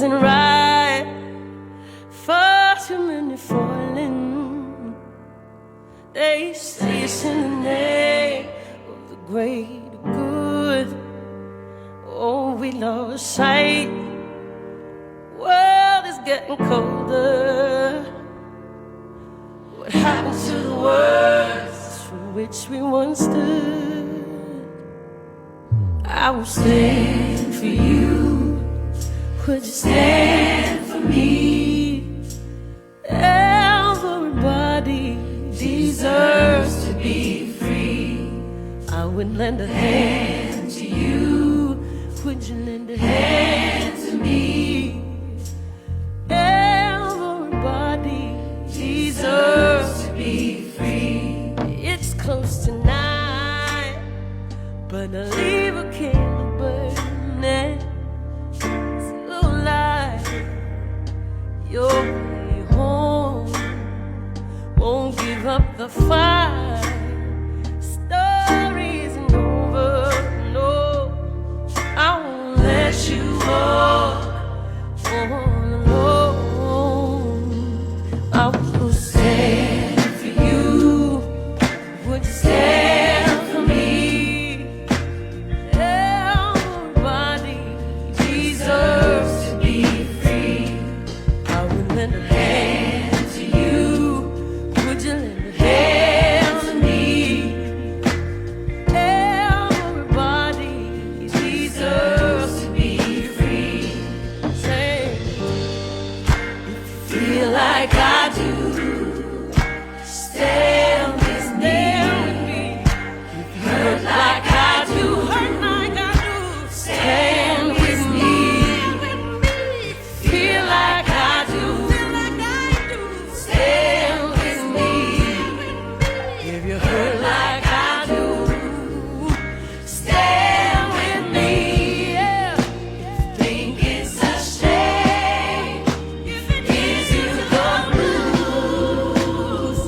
isn't right. Far too many falling. They say it's in the name of the greater good. Oh, we lost sight. World is getting colder. What happened to the words for which we once stood? I will stand for you. Would you stand for me? Everybody deserves to be free. I would lend a hand to you. Would you lend a hand to me? Everybody deserves to be free. It's close to 9, but I'll leave a candle burning to light your way home. Won't give up the fight. Story isn't over, no. I won't let you walk all alone. I will stand for you. Would you stand for me? Everybody deserves to be free. I would lend a hand to you. Would you lend a hand to me? Everybody deserves to be free. Say, if you feel like I do, stand with me. If you hurt like I do, stand with me. If you feel like I do, stand with me. If you hurt like I do, stand with me. Yeah. If you think it's a shame, if it gives you the blues,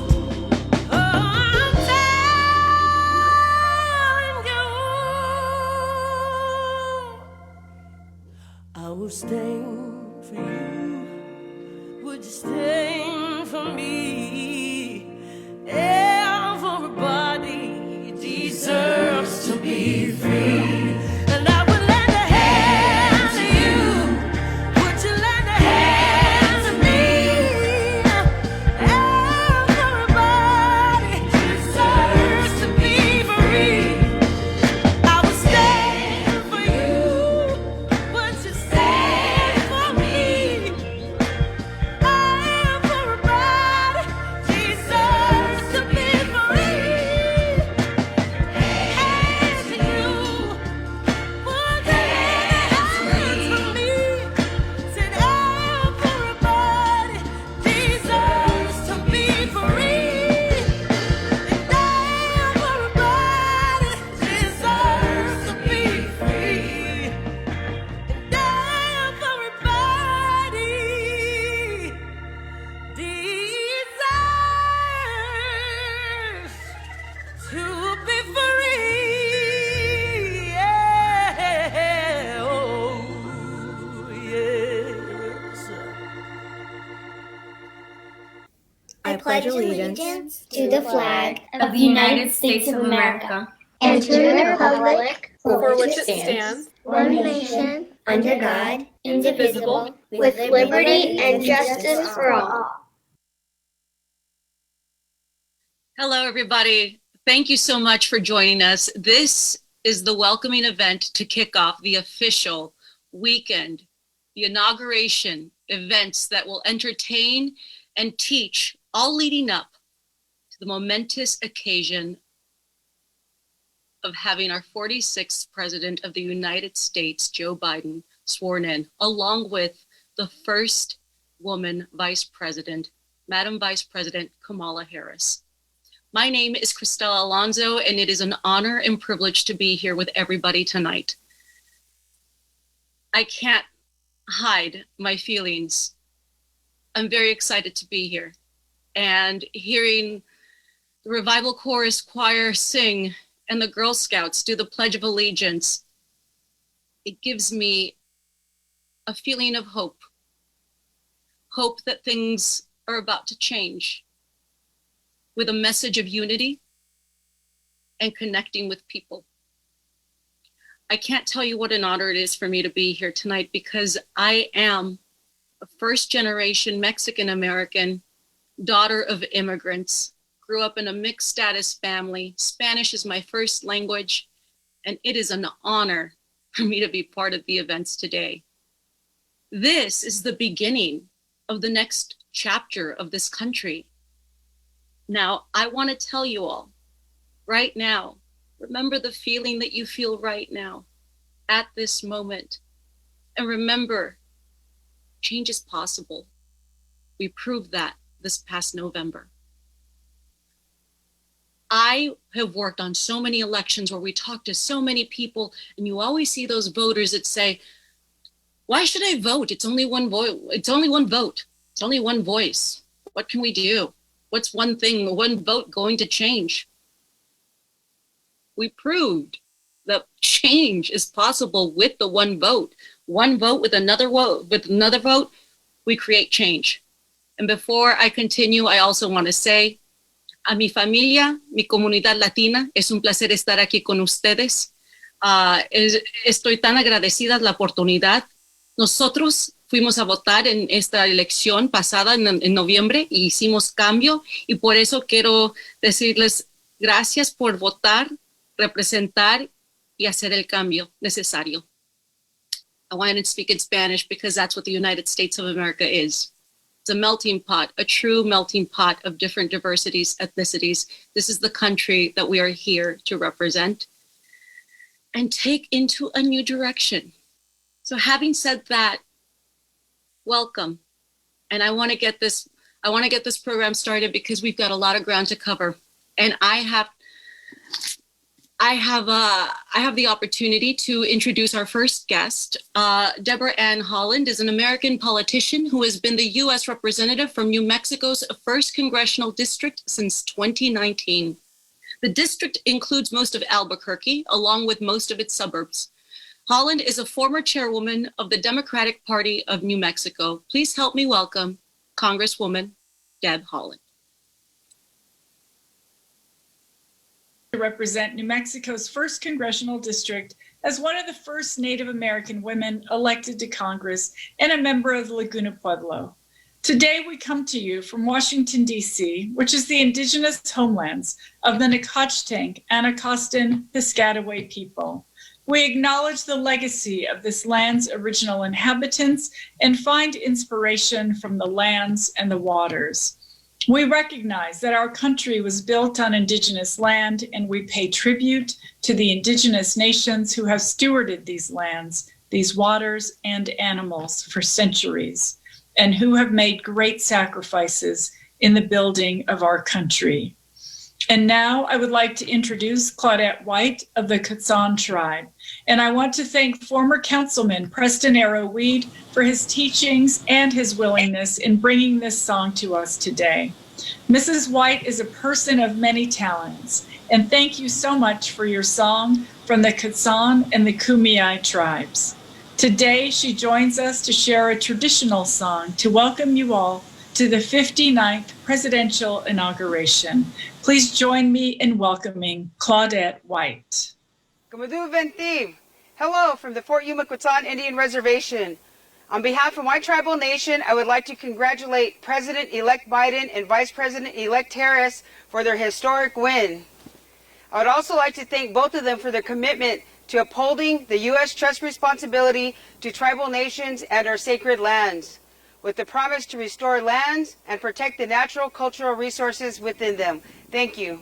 oh, I'm telling you, I will stand for you. Would you stand for me? Everybody deserves to be free. And I would lend a hand to you. Would you lend a hand to me? Everybody deserves to be free. I will stand for you. Would you stand for me? Everybody deserves to be free. Hands to you. Would you lend a hand to me? Said everybody deserves to be free. And everybody deserves to be free. And everybody deserves to be free. Yeah. Oh, yes. I pledge allegiance to the flag of the United States of America and to the republic for which it stands, one nation, under God, indivisible, with liberty and justice for all. Hello, everybody. Thank you so much for joining us. This is the welcoming event to kick off the official weekend, the inauguration events that will entertain and teach, all leading up to the momentous occasion of having our 46th President of the United States, Joe Biden, sworn in, along with the first woman Vice President, Madam Vice President Kamala Harris. My name is Cristela Alonso, and it is an honor and privilege to be here with everybody tonight. I can't hide my feelings. I'm very excited to be here, and hearing the Revival Chorus Choir sing and the Girl Scouts do the Pledge of Allegiance, it gives me a feeling of hope. Hope that things are about to change, with a message of unity and connecting with people. I can't tell you what an honor it is for me to be here tonight, because I am a first-generation Mexican-American, daughter of immigrants, grew up in a mixed status family. Spanish is my first language, and it is an honor for me to be part of the events today. This is the beginning of the next chapter of this country. Now, I want to tell you all, right now, remember the feeling that you feel right now, at this moment. And remember, change is possible. We proved that this past November. I have worked on so many elections where we talk to so many people, and you always see those voters that say, why should I vote? It's only one vote. It's only one vote. It's only one voice. What can we do? What's one thing, one vote going to change? We proved that change is possible with the one vote. One vote with another vote, we create change. And before I continue, I also want to say, a mi familia, mi comunidad latina, es un placer estar aquí con ustedes. Estoy tan agradecida la oportunidad. Nosotros fuimos a votar en esta elección pasada en noviembre y hicimos cambio, y por eso quiero decirles gracias por votar, representar y hacer el cambio necesario. I wanted to speak in Spanish because that's what the United States of America is. It's a melting pot, a true melting pot of different diversities, ethnicities. This is the country that we are here to represent and take into a new direction. So having said that, welcome. And I want to get this program started because we've got a lot of ground to cover. And I have the opportunity to introduce our first guest. Deborah Ann Holland is an American politician who has been the U.S. representative from New Mexico's 1st Congressional District since 2019. The district includes most of Albuquerque, along with most of its suburbs. Holland is a former chairwoman of the Democratic Party of New Mexico. Please help me welcome Congresswoman Deb Holland. To represent New Mexico's 1st Congressional District as one of the first Native American women elected to Congress and a member of the Laguna Pueblo. Today we come to you from Washington, D.C., which is the indigenous homelands of the Nacotchtank, Anacostan, Piscataway people. We acknowledge the legacy of this land's original inhabitants and find inspiration from the lands and the waters. We recognize that our country was built on indigenous land, and we pay tribute to the indigenous nations who have stewarded these lands, these waters, and animals for centuries, and who have made great sacrifices in the building of our country. And now I would like to introduce Claudette White of the Quechan tribe. And I want to thank former Councilman Preston Arrow Weed for his teachings and his willingness in bringing this song to us today. Mrs. White is a person of many talents, and thank you so much for your song from the Quechan and the Kumeyaay tribes. Today, she joins us to share a traditional song to welcome you all to the 59th presidential inauguration. Please join me in welcoming Claudette White. Kumadu Ventiv. Hello from the Fort Yuma Quechan Indian Reservation. On behalf of my tribal nation, I would like to congratulate President-elect Biden and Vice President-elect Harris for their historic win. I would also like to thank both of them for their commitment to upholding the U.S. trust responsibility to tribal nations and our sacred lands, with the promise to restore lands and protect the natural cultural resources within them. Thank you.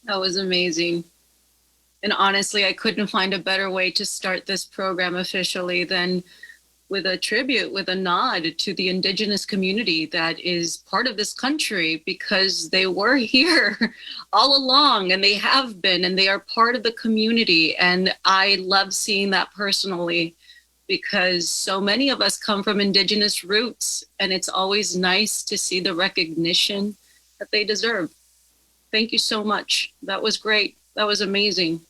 That was amazing. And honestly, I couldn't find a better way to start this program officially than with a tribute, with a nod to the Indigenous community that is part of this country, because they were here all along, and they have been, and they are part of the community. And I love seeing that personally, because so many of us come from Indigenous roots, and it's always nice to see the recognition that they deserve. Thank you so much. That was great. That was amazing.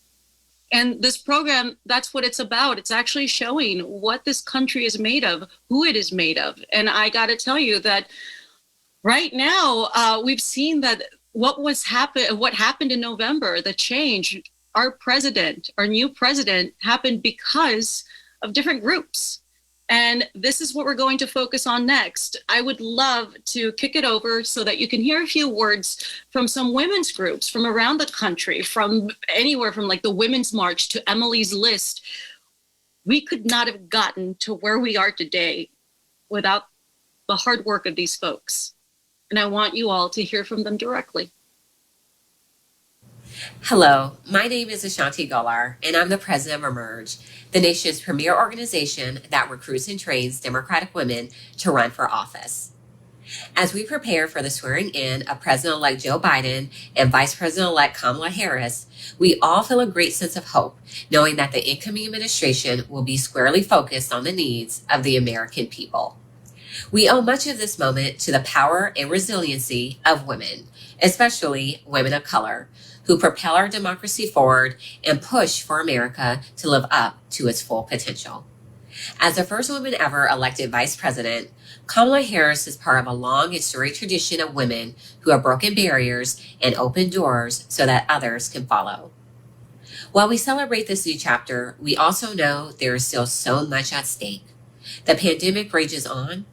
And this program, that's what it's about. It's actually showing what this country is made of, who it is made of. And I got to tell you that right now, we've seen that what happened in November, the change, our president, our new president, happened because of different groups. And this is what we're going to focus on next. I would love to kick it over so that you can hear a few words from some women's groups from around the country, from anywhere from like the Women's March to Emily's List. We could not have gotten to where we are today without the hard work of these folks. And I want you all to hear from them directly. Hello, my name is Ashanti Golar, and I'm the president of Emerge, the nation's premier organization that recruits and trains Democratic women to run for office. As we prepare for the swearing in of President-elect Joe Biden and Vice President-elect Kamala Harris, we all feel a great sense of hope, knowing that the incoming administration will be squarely focused on the needs of the American people. We owe much of this moment to the power and resiliency of women, especially women of color, who propel our democracy forward and push for America to live up to its full potential. As the first woman ever elected vice president, Kamala Harris is part of a long and storied tradition of women who have broken barriers and opened doors so that others can follow. While we celebrate this new chapter, we also know there is still so much at stake. The pandemic rages on,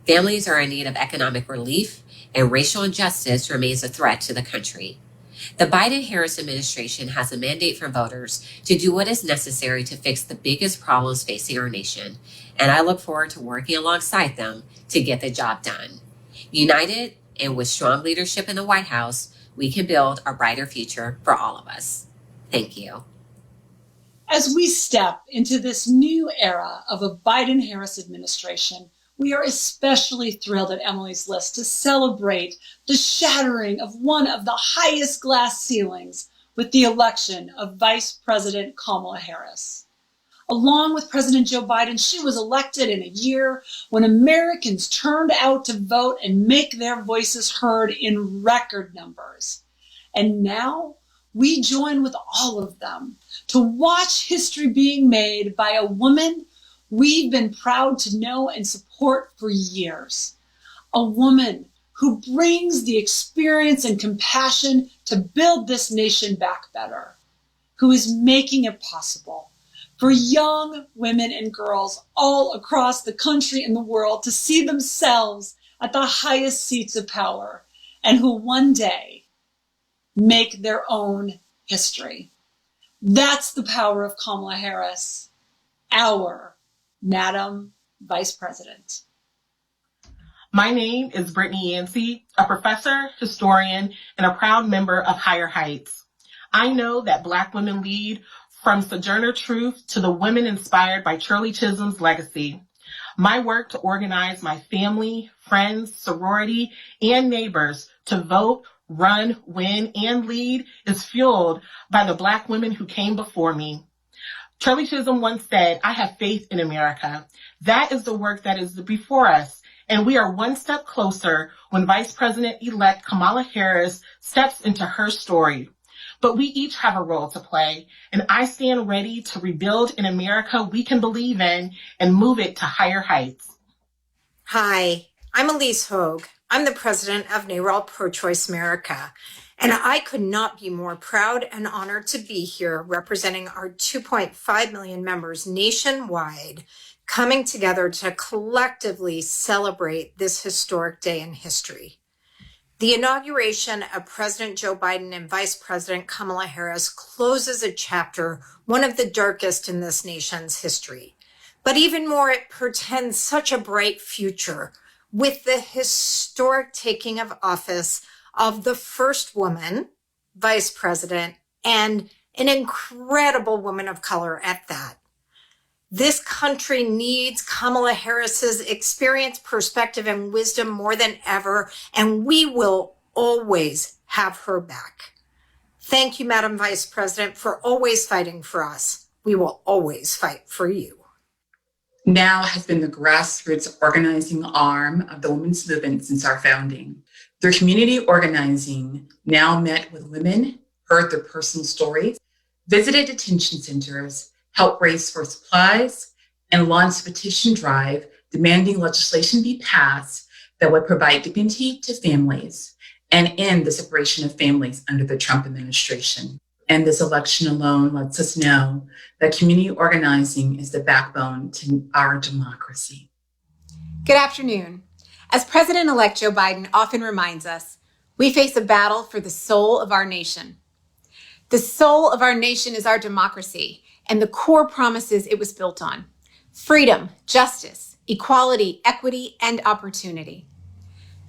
families are in need of economic relief, and racial injustice remains a threat to the country. The Biden-Harris administration has a mandate from voters to do what is necessary to fix the biggest problems facing our nation, and I look forward to working alongside them to get the job done. United and with strong leadership in the White House, we can build a brighter future for all of us. Thank you. As we step into this new era of a Biden-Harris administration, We are especially thrilled at Emily's List to celebrate the shattering of one of the highest glass ceilings with the election of Vice President Kamala Harris. Along with President Joe Biden, she was elected in a year when Americans turned out to vote and make their voices heard in record numbers. And now we join with all of them to watch history being made by a woman we've been proud to know and support for years. A woman who brings the experience and compassion to build this nation back better, who is making it possible for young women and girls all across the country and the world to see themselves at the highest seats of power, and who one day make their own history. That's the power of Kamala Harris, our Madam Vice President. My name is Brittany Yancey, a professor, historian, and a proud member of Higher Heights. I know that Black women lead from Sojourner Truth to the women inspired by Shirley Chisholm's legacy. My work to organize my family, friends, sorority, and neighbors to vote, run, win, and lead is fueled by the Black women who came before me. Shirley Chisholm once said, "I have faith in America." That is the work that is before us, and we are one step closer when Vice President-elect Kamala Harris steps into her story. But we each have a role to play, and I stand ready to rebuild an America we can believe in and move it to higher heights. Hi, I'm Elise Hogue. I'm the president of NARAL Pro-Choice America, and I could not be more proud and honored to be here representing our 2.5 million members nationwide, coming together to collectively celebrate this historic day in history. The inauguration of President Joe Biden and Vice President Kamala Harris closes a chapter, one of the darkest in this nation's history. But even more, it portends such a bright future with the historic taking of office of the first woman, vice president, and an incredible woman of color at that. This country needs Kamala Harris's experience, perspective, and wisdom more than ever, and we will always have her back. Thank you, Madam Vice President, for always fighting for us. We will always fight for you. NOW has been the grassroots organizing arm of the women's movement since our founding. Through community organizing, NOW met with women, heard their personal stories, visited detention centers, helped raise for supplies, and launched a petition drive demanding legislation be passed that would provide dignity to families and end the separation of families under the Trump administration. And this election alone lets us know that community organizing is the backbone to our democracy. Good afternoon. As President-elect Joe Biden often reminds us, we face a battle for the soul of our nation. The soul of our nation is our democracy and the core promises it was built on: freedom, justice, equality, equity, and opportunity.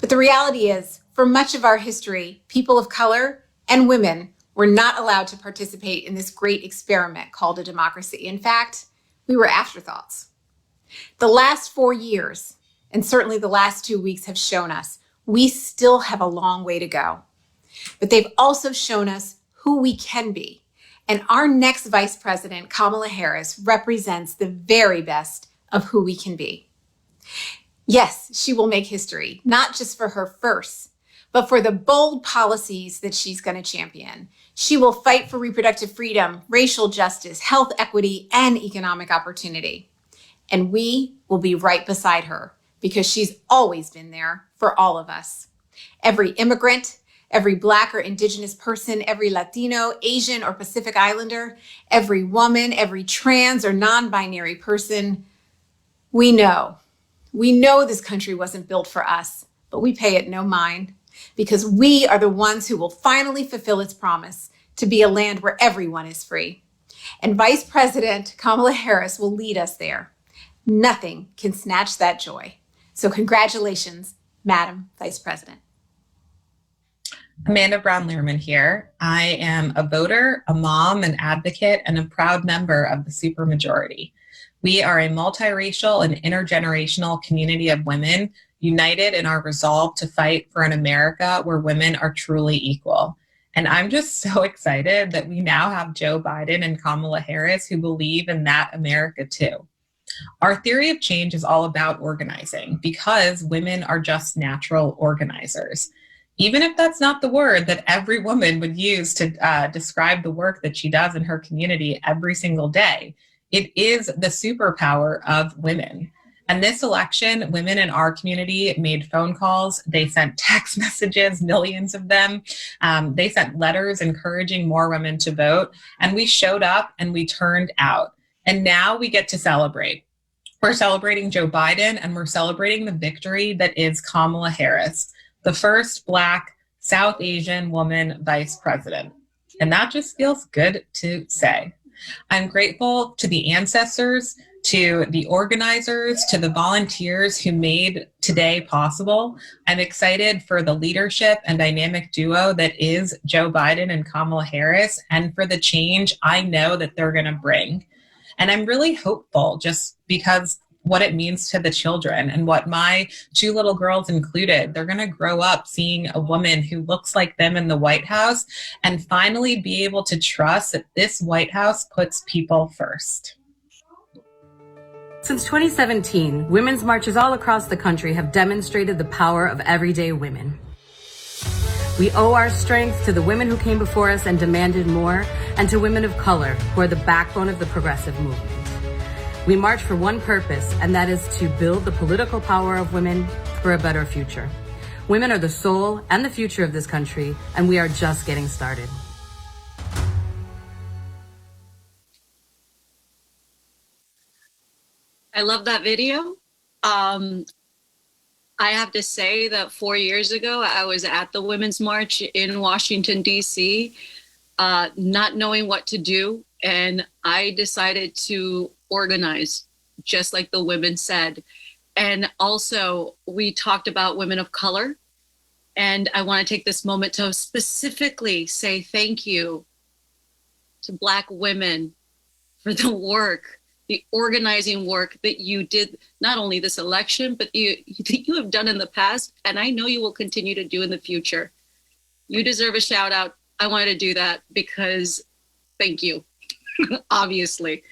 But the reality is, for much of our history, people of color and women were not allowed to participate in this great experiment called a democracy. In fact, we were afterthoughts. The last 4 years, and certainly the last 2 weeks, have shown us we still have a long way to go. But they've also shown us who we can be. And our next Vice President, Kamala Harris, represents the very best of who we can be. Yes, she will make history, not just for her firsts, but for the bold policies that she's going to champion. She will fight for reproductive freedom, racial justice, health equity, and economic opportunity. And we will be right beside her because she's always been there for all of us. Every immigrant, every Black or Indigenous person, every Latino, Asian, or Pacific Islander, every woman, every trans or non-binary person, we know this country wasn't built for us, but we pay it no mind because we are the ones who will finally fulfill its promise to be a land where everyone is free. And Vice President Kamala Harris will lead us there. Nothing can snatch that joy. So congratulations, Madam Vice President. Amanda Brown-Lehrman here. I am a voter, a mom, an advocate, and a proud member of the supermajority. We are a multiracial and intergenerational community of women united in our resolve to fight for an America where women are truly equal. And I'm just so excited that we now have Joe Biden and Kamala Harris who believe in that America too. Our theory of change is all about organizing because women are just natural organizers. Even if that's not the word that every woman would use to describe the work that she does in her community every single day, it is the superpower of women. And this election, women in our community made phone calls. They sent text messages, millions of them. They sent letters encouraging more women to vote. And we showed up and we turned out. And now we get to celebrate. We're celebrating Joe Biden and we're celebrating the victory that is Kamala Harris, the first Black South Asian woman vice president. And that just feels good to say. I'm grateful to the ancestors, to the organizers, to the volunteers who made today possible. I'm excited for the leadership and dynamic duo that is Joe Biden and Kamala Harris, and for the change I know that they're going to bring. And I'm really hopeful just because what it means to the children and what my two little girls included. They're going to grow up seeing a woman who looks like them in the White House and finally be able to trust that this White House puts people first. Since 2017, women's marches all across the country have demonstrated the power of everyday women. We owe our strength to the women who came before us and demanded more, and to women of color who are the backbone of the progressive movement. We march for one purpose, and that is to build the political power of women for a better future. Women are the soul and the future of this country, and we are just getting started. I love that video. I have to say that 4 years ago, I was at the Women's March in Washington, D.C., not knowing what to do. And I decided to organize, just like the women said. And also, we talked about women of color. And I want to take this moment to specifically say thank you to Black women for the work, the organizing work that you did, not only this election, but you have done in the past, and I know you will continue to do in the future. You deserve a shout out. I wanted to do that because thank you, obviously.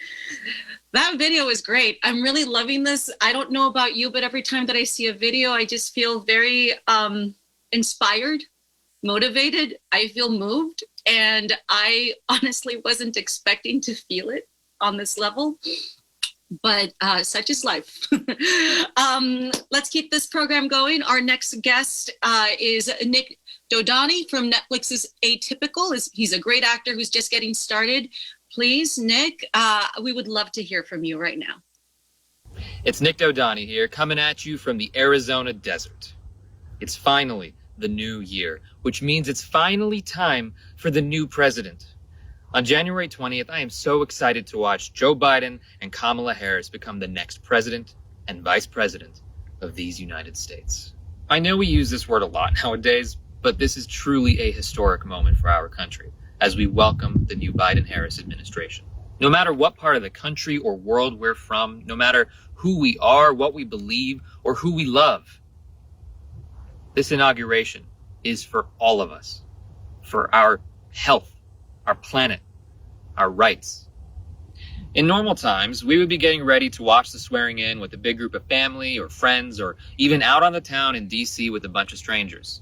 That video is great. I'm really loving this. I don't know about you, but every time that I see a video, I just feel very inspired, motivated. I feel moved, and I honestly wasn't expecting to feel it on this level, but such is life. Let's keep this program going. Our next guest is Nik Dodani from Netflix's Atypical. He's a great actor who's just getting started. Please, Nik, we would love to hear from you right now. It's Nik Dodani here, coming at you from the Arizona desert. It's finally the new year, which means it's finally time for the new president. On January 20th, I am so excited to watch Joe Biden and Kamala Harris become the next president and vice president of these United States. I know we use this word a lot nowadays, but this is truly a historic moment for our country as we welcome the new Biden-Harris administration. No matter what part of the country or world we're from, no matter who we are, what we believe, or who we love, this inauguration is for all of us, for our health, our planet, our rights. In normal times, we would be getting ready to watch the swearing in with a big group of family or friends, or even out on the town in DC with a bunch of strangers.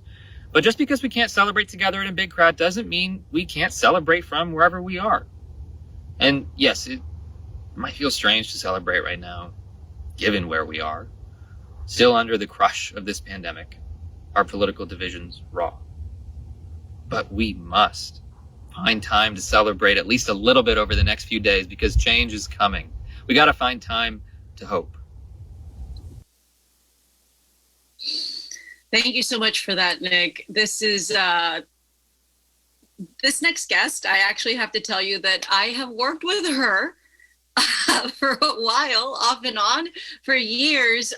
But just because we can't celebrate together in a big crowd doesn't mean we can't celebrate from wherever we are. And yes, it might feel strange to celebrate right now, given where we are, still under the crush of this pandemic, our political divisions raw. But we must find time to celebrate at least a little bit over the next few days, because change is coming. We got to find time to hope. Thank you so much for that, Nik. This is this next guest. I actually have to tell you that I have worked with her for a while, off and on, for years.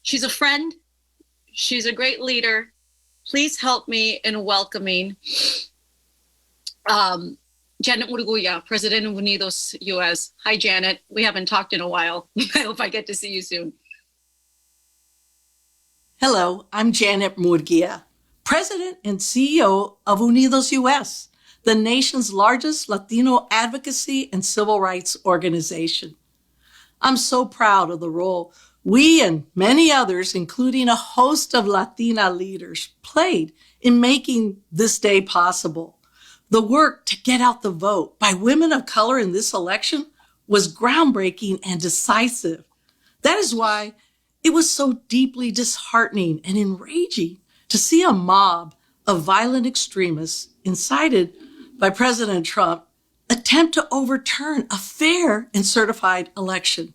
She's a friend. She's a great leader. Please help me in welcoming Janet Murguia, President of Unidos US. Hi, Janet. We haven't talked in a while. I hope I get to see you soon. Hello, I'm Janet Murguia, President and CEO of Unidos US, the nation's largest Latino advocacy and civil rights organization. I'm so proud of the role we and many others, including a host of Latina leaders, played in making this day possible. The work to get out the vote by women of color in this election was groundbreaking and decisive. That is why it was so deeply disheartening and enraging to see a mob of violent extremists incited by President Trump attempt to overturn a fair and certified election.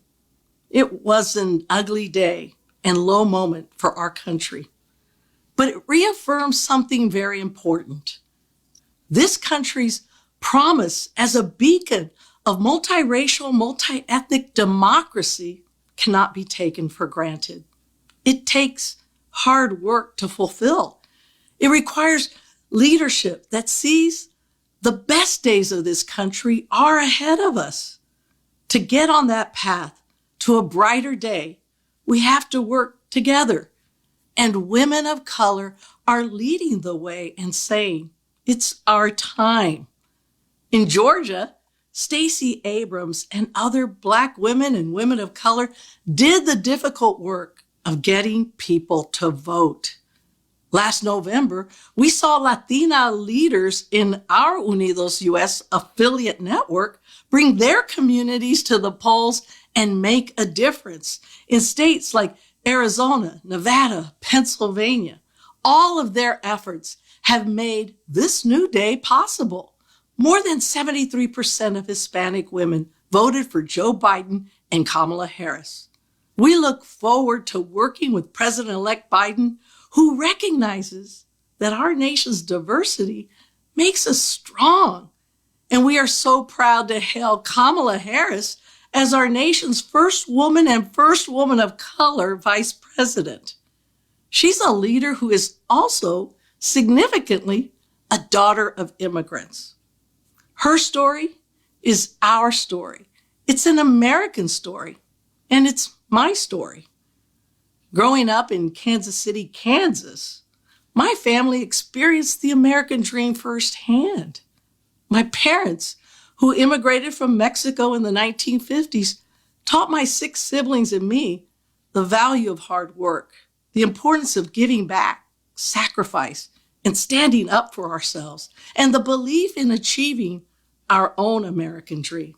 It was an ugly day and low moment for our country, but it reaffirms something very important. This country's promise as a beacon of multiracial, multi-ethnic democracy cannot be taken for granted. It takes hard work to fulfill. It requires leadership that sees the best days of this country are ahead of us. To get on that path to a brighter day, we have to work together. And women of color are leading the way and saying, it's our time. In Georgia, Stacey Abrams and other Black women and women of color did the difficult work of getting people to vote. Last November, we saw Latina leaders in our Unidos US affiliate network bring their communities to the polls and make a difference in states like Arizona, Nevada, Pennsylvania. All of their efforts have made this new day possible. More than 73% of Hispanic women voted for Joe Biden and Kamala Harris. We look forward to working with President-elect Biden, who recognizes that our nation's diversity makes us strong. And we are so proud to hail Kamala Harris as our nation's first woman and first woman of color vice president. She's a leader who is also significantly a daughter of immigrants. Her story is our story. It's an American story, and it's my story. Growing up in Kansas City, Kansas, my family experienced the American dream firsthand. My parents, who immigrated from Mexico in the 1950s, taught my 6 siblings and me the value of hard work, the importance of giving back, sacrifice, and standing up for ourselves, and the belief in achieving our own American dream.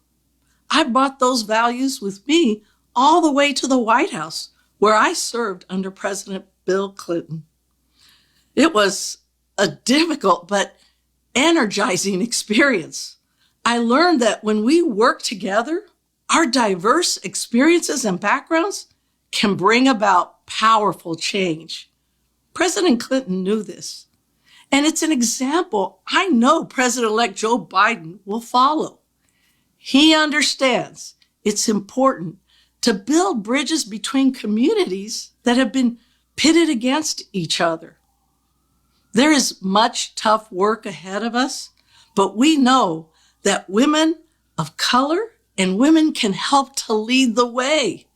I brought those values with me all the way to the White House, where I served under President Bill Clinton. It was a difficult but energizing experience. I learned that when we work together, our diverse experiences and backgrounds can bring about powerful change. President Clinton knew this. And it's an example I know President-elect Joe Biden will follow. He understands it's important to build bridges between communities that have been pitted against each other. There is much tough work ahead of us, but we know that women of color and women can help to lead the way.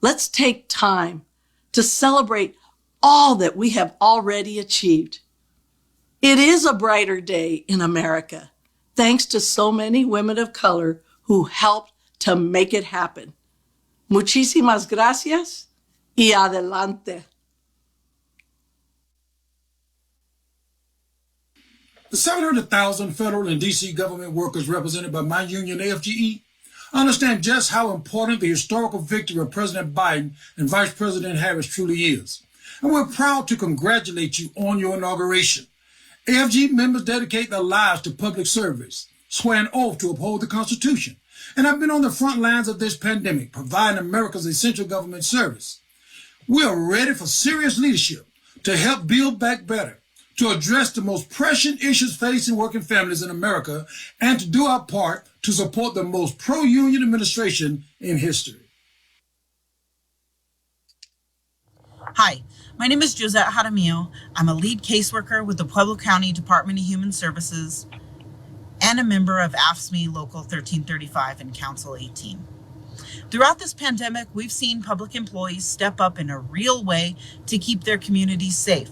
Let's take time to celebrate all that we have already achieved. It is a brighter day in America, thanks to so many women of color who helped to make it happen. Muchísimas gracias y adelante. The 700,000 federal and D.C. government workers represented by my union, AFGE, understand just how important the historical victory of President Biden and Vice President Harris truly is. And we're proud to congratulate you on your inauguration. AFG members dedicate their lives to public service, swear an oath to uphold the Constitution, and have been on the front lines of this pandemic, providing America's essential government service. We are ready for serious leadership to help build back better, to address the most pressing issues facing working families in America, and to do our part to support the most pro-union administration in history. Hi, my name is Josette Jaramillo. I'm a lead caseworker with the Pueblo County Department of Human Services. and a member of AFSCME Local 1335 and Council 18. Throughout this pandemic, we've seen public employees step up in a real way to keep their communities safe.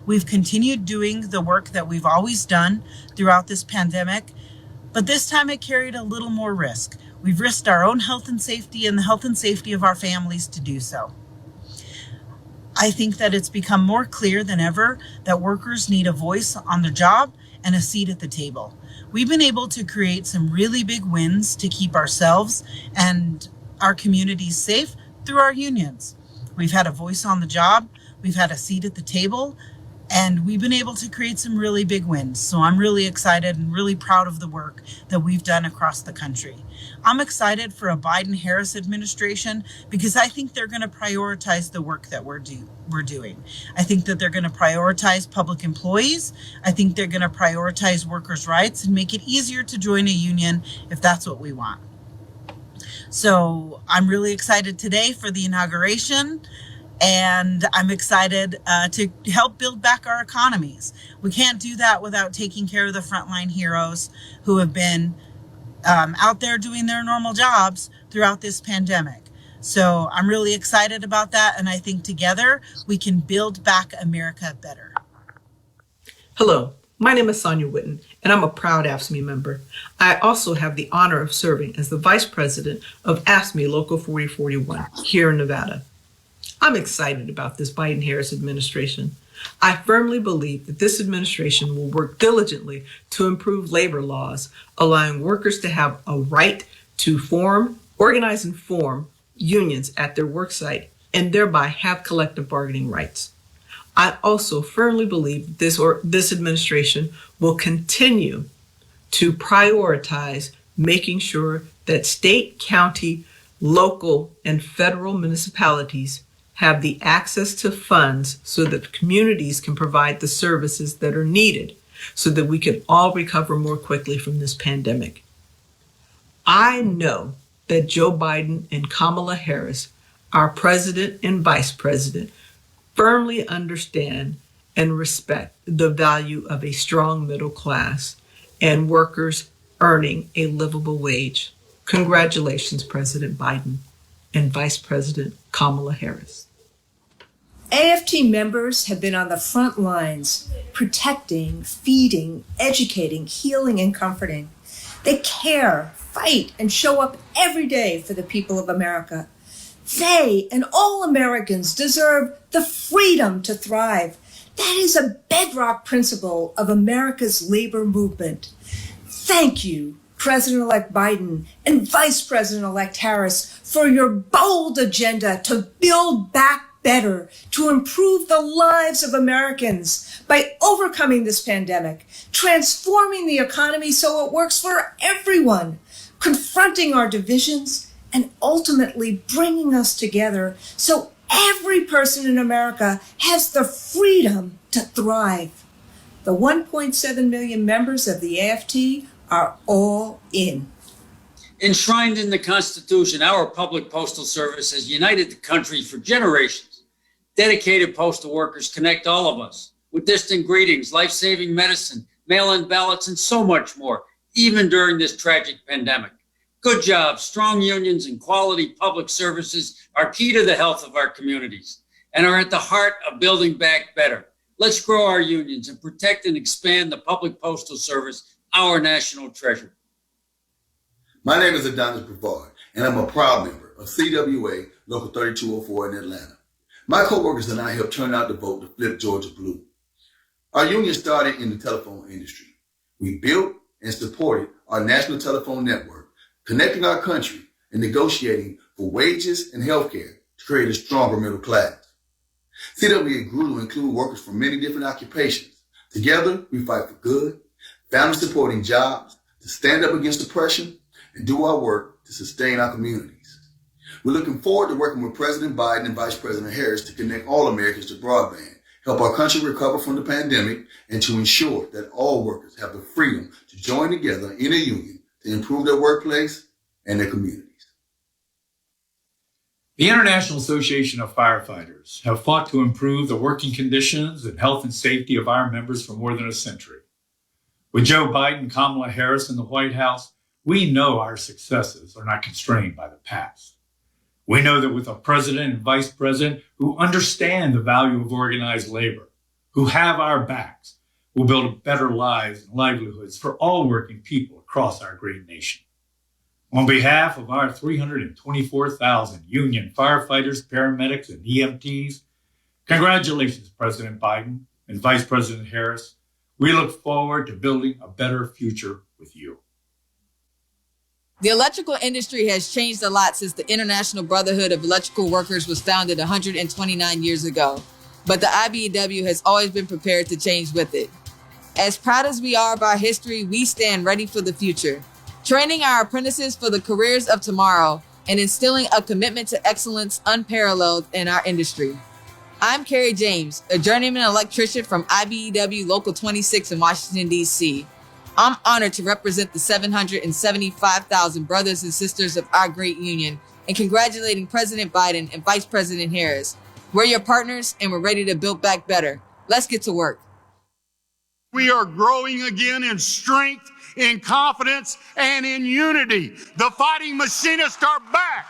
We've continued doing the work that we've always done throughout this pandemic, but this time it carried a little more risk. We've risked our own health and safety and the health and safety of our families to do so. I think that it's become more clear than ever that workers need a voice on the job and a seat at the table. We've been able to create some really big wins to keep ourselves and our communities safe through our unions. We've had a voice on the job, we've had a seat at the table, and we've been able to create some really big wins. So I'm really excited and really proud of the work that we've done across the country. I'm excited for a Biden-Harris administration because I think they're going to prioritize the work that we're doing. I think that they're going to prioritize public employees. I think they're going to prioritize workers' rights and make it easier to join a union if that's what we want. So I'm really excited today for the inauguration. And I'm excited to help build back our economies. We can't do that without taking care of the frontline heroes who have been out there doing their normal jobs throughout this pandemic. So I'm really excited about that. And I think together we can build back America better. Hello, my name is Sonia Witten, and I'm a proud AFSCME member. I also have the honor of serving as the Vice President of AFSCME Local 4041 here in Nevada. I'm excited about this Biden-Harris administration. I firmly believe that this administration will work diligently to improve labor laws, allowing workers to have a right to organize and form unions at their worksite, and thereby have collective bargaining rights. I also firmly believe that this administration will continue to prioritize making sure that state, county, local, and federal municipalities have the access to funds so that communities can provide the services that are needed so that we can all recover more quickly from this pandemic. I know that Joe Biden and Kamala Harris, our president and vice president, firmly understand and respect the value of a strong middle class and workers earning a livable wage. Congratulations, President Biden and Vice President Kamala Harris. AFT members have been on the front lines, protecting, feeding, educating, healing, and comforting. They care, fight, and show up every day for the people of America. They and all Americans deserve the freedom to thrive. That is a bedrock principle of America's labor movement. Thank you, President-elect Biden and Vice President-elect Harris, for your bold agenda to build back better, to improve the lives of Americans by overcoming this pandemic, transforming the economy so it works for everyone, confronting our divisions, and ultimately bringing us together so every person in America has the freedom to thrive. The 1.7 million members of the AFT are all in. Enshrined in the Constitution, our public postal service has united the country for generations. Dedicated postal workers connect all of us with distant greetings, life-saving medicine, mail-in ballots, and so much more, even during this tragic pandemic. Good jobs, strong unions, and quality public services are key to the health of our communities and are at the heart of building back better. Let's grow our unions and protect and expand the public postal service, our national treasure. My name is Adonis Brevard, and I'm a proud member of CWA Local 3204 in Atlanta. My coworkers and I helped turn out the vote to flip Georgia blue. Our union started in the telephone industry. We built and supported our national telephone network, connecting our country and negotiating for wages and health care to create a stronger middle class. CWA grew to include workers from many different occupations. Together, we fight for good, family-supporting jobs, to stand up against oppression, and do our work to sustain our communities. We're looking forward to working with President Biden and Vice President Harris to connect all Americans to broadband, help our country recover from the pandemic, and to ensure that all workers have the freedom to join together in a union to improve their workplace and their communities. The International Association of Firefighters have fought to improve the working conditions and health and safety of our members for more than a century. With Joe Biden and Kamala Harris in the White House, we know our successes are not constrained by the past. We know that with a president and vice president who understand the value of organized labor, who have our backs, we'll build better lives and livelihoods for all working people across our great nation. On behalf of our 324,000 union firefighters, paramedics, and EMTs, congratulations, President Biden and Vice President Harris. We look forward to building a better future with you. The electrical industry has changed a lot since the International Brotherhood of Electrical Workers was founded 129 years ago, but the IBEW has always been prepared to change with it. As proud as we are of our history, we stand ready for the future, training our apprentices for the careers of tomorrow and instilling a commitment to excellence unparalleled in our industry. I'm Carrie James, a journeyman electrician from IBEW Local 26 in Washington, D.C. I'm honored to represent the 775,000 brothers and sisters of our great union and congratulating President Biden and Vice President Harris. We're your partners and we're ready to build back better. Let's get to work. We are growing again in strength, in confidence, and in unity. The fighting machinists are back.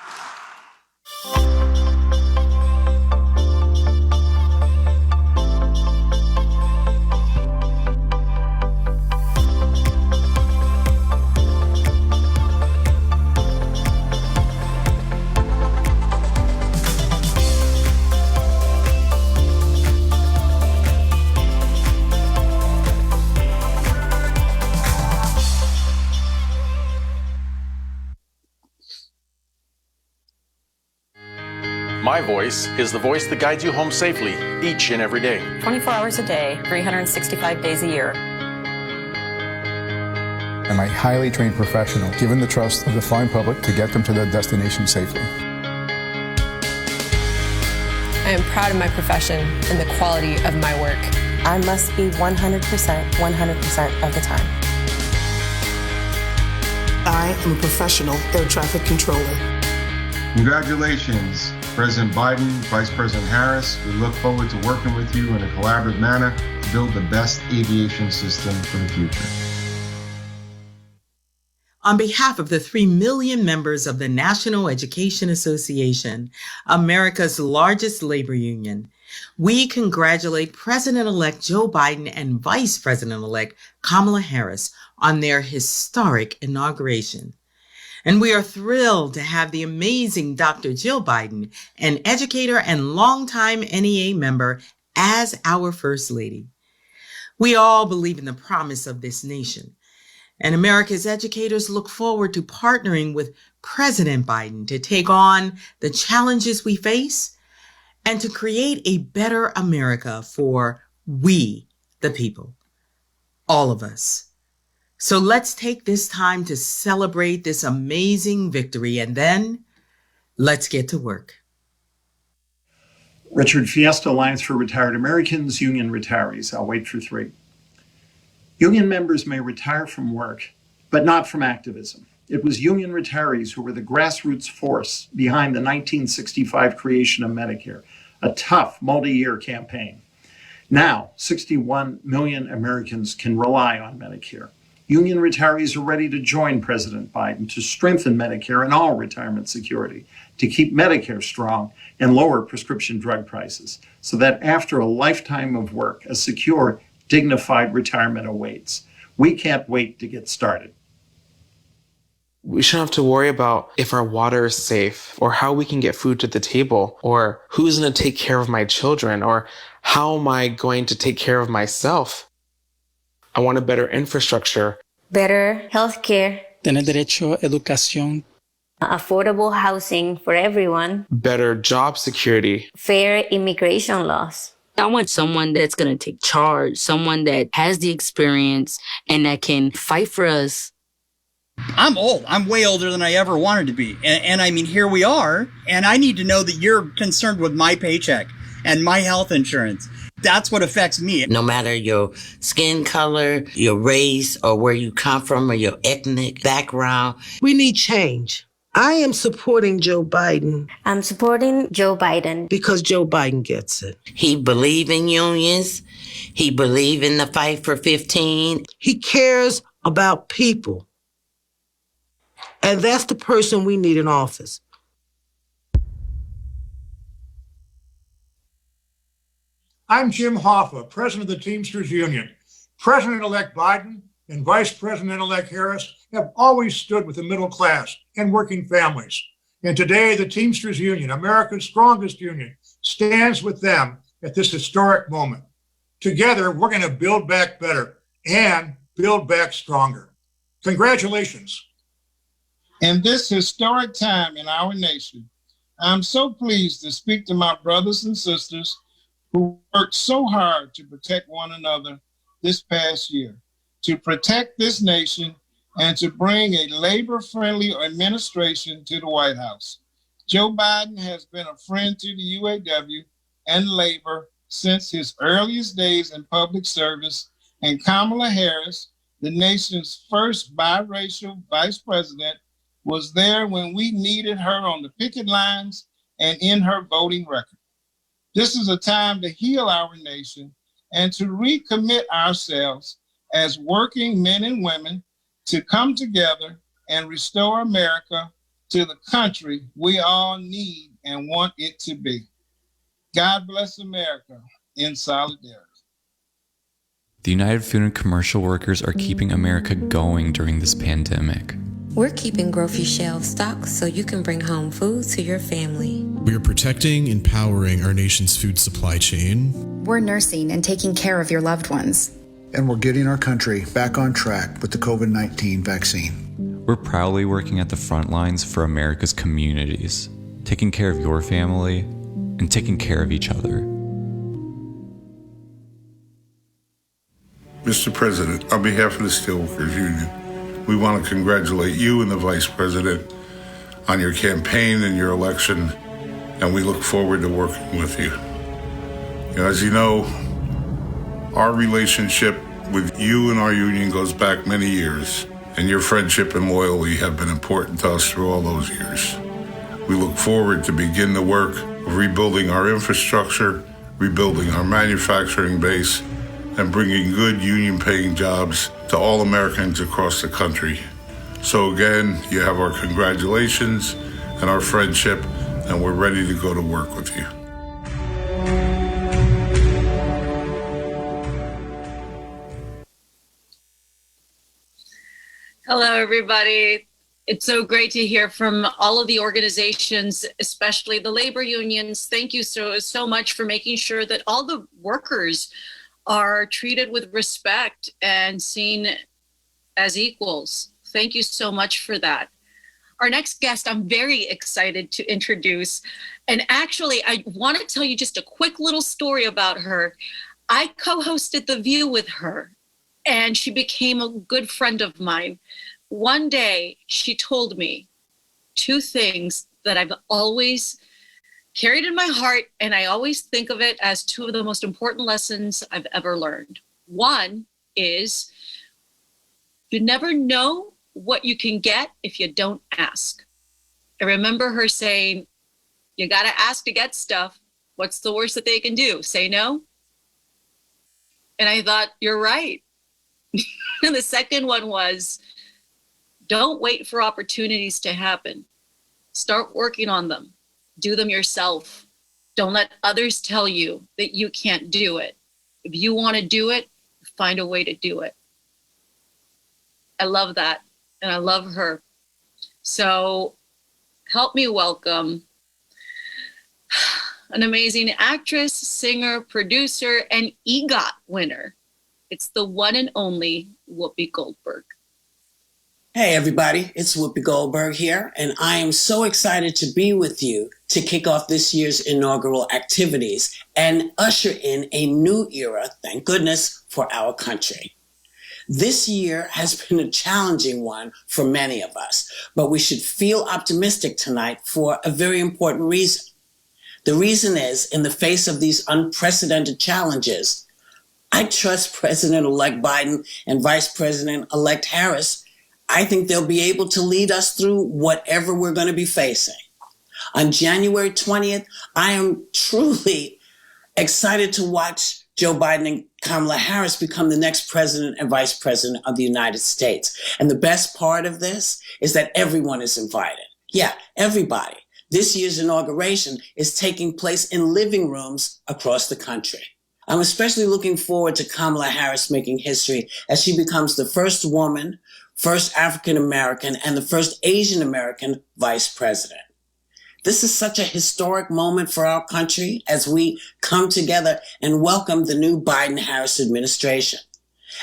My voice is the voice that guides you home safely each and every day. 24 hours a day, 365 days a year. I'm a highly trained professional, given the trust of the flying public to get them to their destination safely. I am proud of my profession and the quality of my work. I must be 100% of the time. I am a professional air traffic controller. Congratulations, President Biden, Vice President Harris. We look forward to working with you in a collaborative manner to build the best aviation system for the future. On behalf of the 3 million members of the National Education Association, America's largest labor union, we congratulate President-elect Joe Biden and Vice President-elect Kamala Harris on their historic inauguration. And we are thrilled to have the amazing Dr. Jill Biden, an educator and longtime NEA member, as our First Lady. We all believe in the promise of this nation, and America's educators look forward to partnering with President Biden to take on the challenges we face and to create a better America for we, the people, all of us. So let's take this time to celebrate this amazing victory, and then let's get to work. Richard Fiesta, Alliance for Retired Americans, Union Retirees. I'll wait for 3. Union members may retire from work, but not from activism. It was union retirees who were the grassroots force behind the 1965 creation of Medicare, a tough multi-year campaign. Now, 61 million Americans can rely on Medicare. Union retirees are ready to join President Biden to strengthen Medicare and all retirement security, to keep Medicare strong and lower prescription drug prices, so that after a lifetime of work, a secure, dignified retirement awaits. We can't wait to get started. We shouldn't have to worry about if our water is safe, or how we can get food to the table, or who's going to take care of my children, or how am I going to take care of myself. I want a better infrastructure. Better healthcare. Tener derecho a educación. Affordable housing for everyone. Better job security. Fair immigration laws. I want someone that's going to take charge, someone that has the experience and that can fight for us. I'm old. I'm way older than I ever wanted to be. And I mean, here we are. And I need to know that you're concerned with my paycheck and my health insurance. That's what affects me. No matter your skin color, your race, or where you come from, or your ethnic background. We need change. I am supporting Joe Biden. I'm supporting Joe Biden. Because Joe Biden gets it. He believes in unions. He believed in the fight for 15. He cares about people. And that's the person we need in office. I'm Jim Hoffa, President of the Teamsters Union. President-elect Biden and Vice President-elect Harris have always stood with the middle class and working families. And today, the Teamsters Union, America's strongest union, stands with them at this historic moment. Together, we're going to build back better and build back stronger. Congratulations. In this historic time in our nation, I'm so pleased to speak to my brothers and sisters who worked so hard to protect one another this past year, to protect this nation and to bring a labor-friendly administration to the White House. Joe Biden has been a friend to the UAW and labor since his earliest days in public service, and Kamala Harris, the nation's first biracial vice president, was there when we needed her on the picket lines and in her voting record. This is a time to heal our nation and to recommit ourselves as working men and women to come together and restore America to the country we all need and want it to be. God bless America in solidarity. The United Food and Commercial Workers are keeping America going during this pandemic. We're keeping grocery shelves stocked so you can bring home food to your family. We are protecting and powering our nation's food supply chain. We're nursing and taking care of your loved ones. And we're getting our country back on track with the COVID-19 vaccine. We're proudly working at the front lines for America's communities, taking care of your family and taking care of each other. Mr. President, on behalf of the Steelworkers Union, we want to congratulate you and the Vice President on your campaign and your election, and we look forward to working with you. As you know, our relationship with you and our union goes back many years, and your friendship and loyalty have been important to us through all those years. We look forward to begin the work of rebuilding our infrastructure, rebuilding our manufacturing base, and bringing good union-paying jobs to all Americans across the country. So again, you have our congratulations and our friendship, and we're ready to go to work with you. Hello, everybody. It's so great to hear from all of the organizations, especially the labor unions. Thank you so much for making sure that all the workers are treated with respect and seen as equals. Thank you so much for that. Our next guest, I'm very excited to introduce. And actually, I want to tell you just a quick little story about her. I co-hosted The View with her, and she became a good friend of mine. One day, she told me two things that I've always carried in my heart, and I always think of it as two of the most important lessons I've ever learned. One is you never know what you can get if you don't ask. I remember her saying, you got to ask to get stuff. What's the worst that they can do? Say no? And I thought, you're right. And the second one was, don't wait for opportunities to happen. Start working on them. Do them yourself. Don't let others tell you that you can't do it. If you want to do it, find a way to do it. I love that, and I love her. So help me welcome an amazing actress, singer, producer, and EGOT winner. It's the one and only Whoopi Goldberg. Hey everybody, it's Whoopi Goldberg here, and I am so excited to be with you to kick off this year's inaugural activities and usher in a new era, thank goodness, for our country. This year has been a challenging one for many of us, but we should feel optimistic tonight for a very important reason. The reason is, in the face of these unprecedented challenges, I trust President-elect Biden and Vice President-elect Harris. I think they'll be able to lead us through whatever we're going to be facing. On January 20th, I am truly excited to watch Joe Biden and Kamala Harris become the next president and vice president of the United States. And the best part of this is that everyone is invited. Yeah, everybody. This year's inauguration is taking place in living rooms across the country. I'm especially looking forward to Kamala Harris making history as she becomes the first woman, first African American, and the first Asian American vice president. This is such a historic moment for our country as we come together and welcome the new Biden-Harris administration.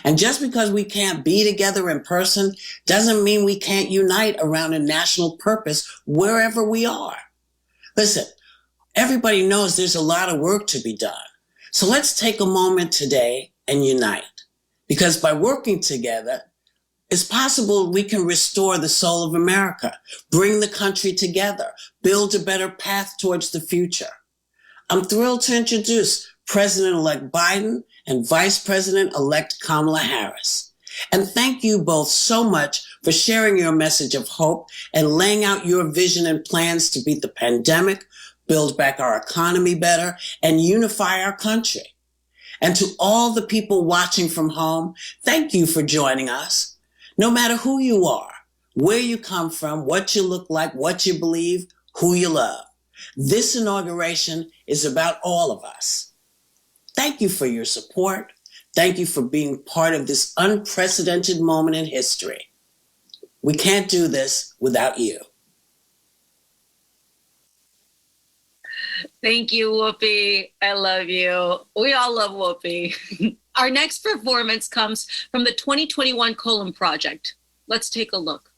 And just because we can't be together in person doesn't mean we can't unite around a national purpose wherever we are. Listen, everybody knows there's a lot of work to be done. So let's take a moment today and unite. Because by working together, it's possible we can restore the soul of America, bring the country together, build a better path towards the future. I'm thrilled to introduce President-elect Biden and Vice President-elect Kamala Harris. And thank you both so much for sharing your message of hope and laying out your vision and plans to beat the pandemic, build back our economy better, and unify our country. And to all the people watching from home, thank you for joining us. No matter who you are, where you come from, what you look like, what you believe, who you love. This inauguration is about all of us. Thank you for your support. Thank you for being part of this unprecedented moment in history. We can't do this without you. Thank you, Whoopi. I love you. We all love Whoopi. Our next performance comes from the 2021 Kolam Project. Let's take a look.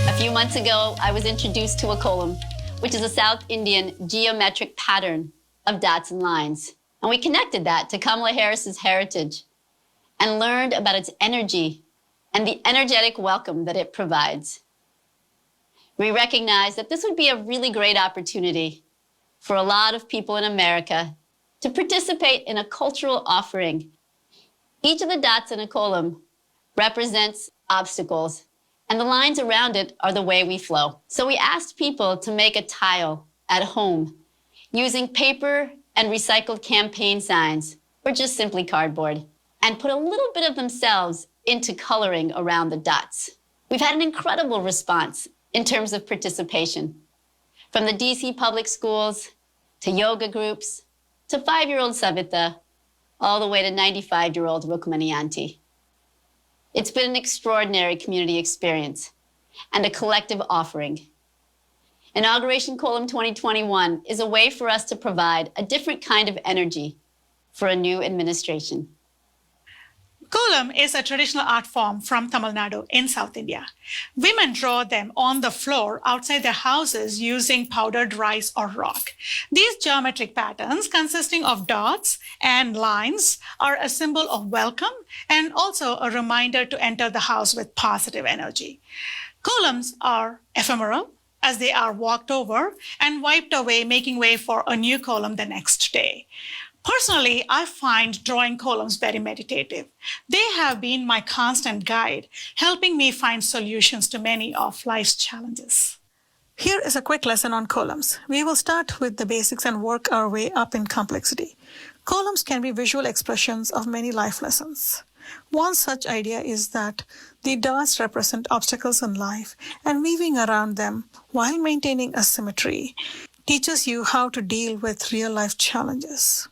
A few months ago, I was introduced to a kolam, which is a South Indian geometric pattern of dots and lines. And we connected that to Kamala Harris's heritage and learned about its energy and the energetic welcome that it provides. We recognized that this would be a really great opportunity for a lot of people in America to participate in a cultural offering. Each of the dots in a kolam represents obstacles, and the lines around it are the way we flow. So we asked people to make a tile at home using paper and recycled campaign signs, or just simply cardboard, and put a little bit of themselves into coloring around the dots. We've had an incredible response in terms of participation, from the DC public schools, to yoga groups, to 5-year-old Savita, all the way to 95-year-old Rukmani Auntie. It's been an extraordinary community experience and a collective offering. Inauguration Kolam 2021 is a way for us to provide a different kind of energy for a new administration. Kolam is a traditional art form from Tamil Nadu in South India. Women draw them on the floor outside their houses using powdered rice or rock. These geometric patterns, consisting of dots and lines, are a symbol of welcome and also a reminder to enter the house with positive energy. Kolams are ephemeral, as they are walked over and wiped away, making way for a new kolam the next day. Personally, I find drawing kolams very meditative. They have been my constant guide, helping me find solutions to many of life's challenges. Here is a quick lesson on kolams. We will start with the basics and work our way up in complexity. Kolams can be visual expressions of many life lessons. One such idea is that the dots represent obstacles in life, and weaving around them while maintaining a symmetry teaches you how to deal with real-life challenges.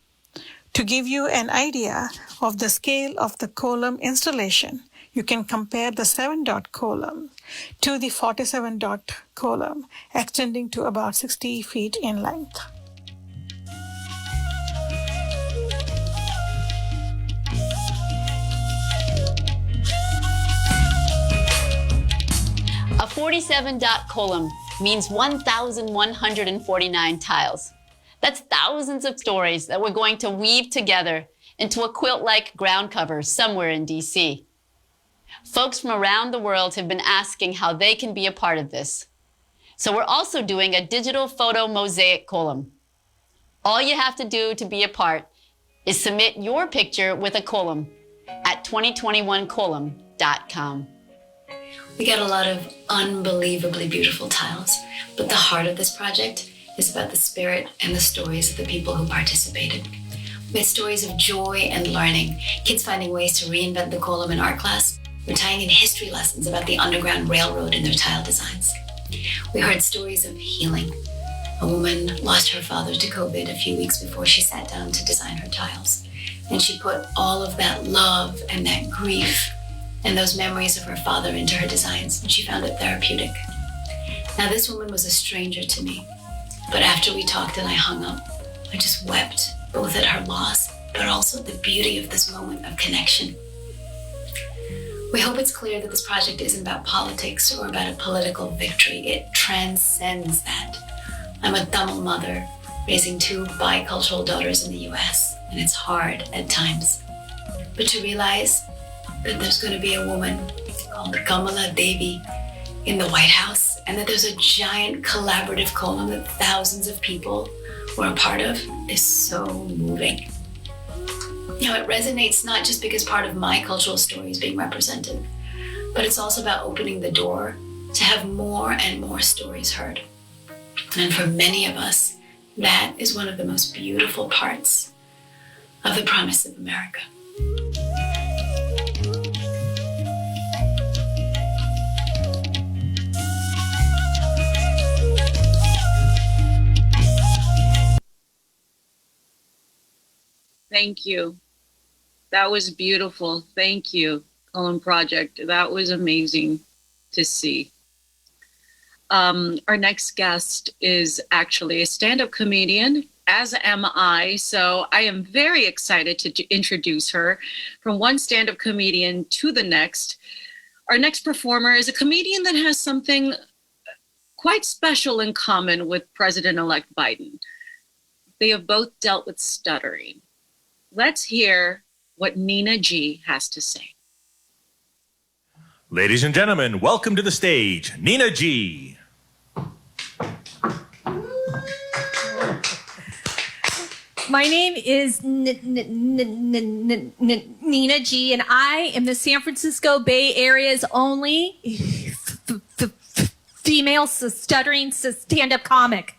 To give you an idea of the scale of the kolam installation, you can compare the 7-dot kolam to the 47-dot kolam, extending to about 60 feet in length. A 47-dot kolam means 1,149 tiles. That's thousands of stories that we're going to weave together into a quilt-like ground cover somewhere in DC. Folks from around the world have been asking how they can be a part of this. So we're also doing a digital photo mosaic kolam. All you have to do to be a part is submit your picture with a kolam at 2021kolam.com. We got a lot of unbelievably beautiful tiles, but the heart of this project is about the spirit and the stories of the people who participated. We had stories of joy and learning, kids finding ways to reinvent the Kolam in art class, or tying in history lessons about the Underground Railroad in their tile designs. We heard stories of healing. A woman lost her father to COVID a few weeks before she sat down to design her tiles. And she put all of that love and that grief and those memories of her father into her designs, and she found it therapeutic. Now, this woman was a stranger to me, but after we talked and I hung up, I just wept, both at her loss, but also the beauty of this moment of connection. We hope it's clear that this project isn't about politics or about a political victory. It transcends that. I'm a Tamil mother raising 2 bicultural daughters in the US, and it's hard at times. But to realize that there's going to be a woman called Kamala Devi in the White House, and that there's a giant collaborative Kolam that thousands of people were a part of is so moving. You know, it resonates not just because part of my cultural story is being represented, but it's also about opening the door to have more and more stories heard. And for many of us, that is one of the most beautiful parts of the promise of America. Thank you. That was beautiful. Thank you, Kolam Project. That was amazing to see. Our next guest is actually a stand-up comedian, as am I. So I am very excited to introduce her from one stand-up comedian to the next. Our next performer is a comedian that has something quite special in common with President-elect Biden. They have both dealt with stuttering. Let's hear what Nina G has to say. Ladies and gentlemen, welcome to the stage, Nina G. My name is Nina G, and I am the San Francisco Bay Area's only female stuttering stand-up comic.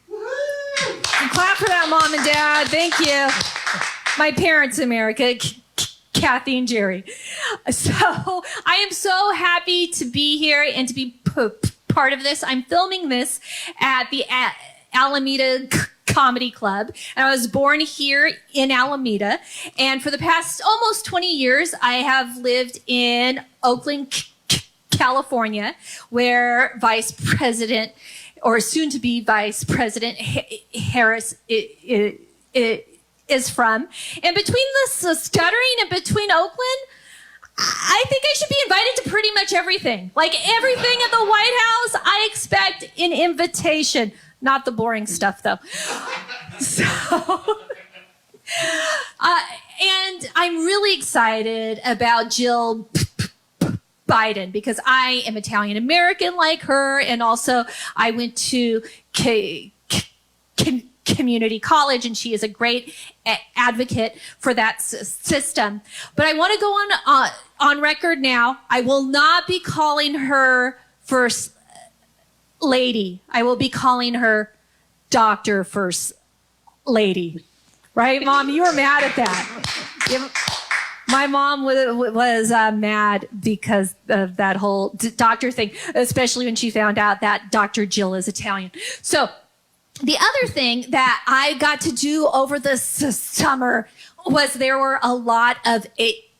Clap for that, Mom and Dad. Thank you. My parents, America, Kathy and Jerry. So I am so happy to be here and to be part of this. I'm filming this at the Alameda Comedy Club, and I was born here in Alameda. And for the past almost 20 years, I have lived in Oakland, California, where Vice President, or soon to be Vice President Harris is from. And between the stuttering and between Oakland, I think I should be invited to pretty much everything. Like everything at the White House, I expect an invitation. Not the boring stuff, though. So, and I'm really excited about Jill Biden because I am Italian American like her, and also I went to community college, and she is a great advocate for that system. But I want to go on record now. I will not be calling her First Lady. I will be calling her Dr. First Lady. Right, Mom? You were mad at that. My mom was mad because of that whole doctor thing, especially when she found out that Dr. Jill is Italian. So the other thing that I got to do over the summer was there were a lot of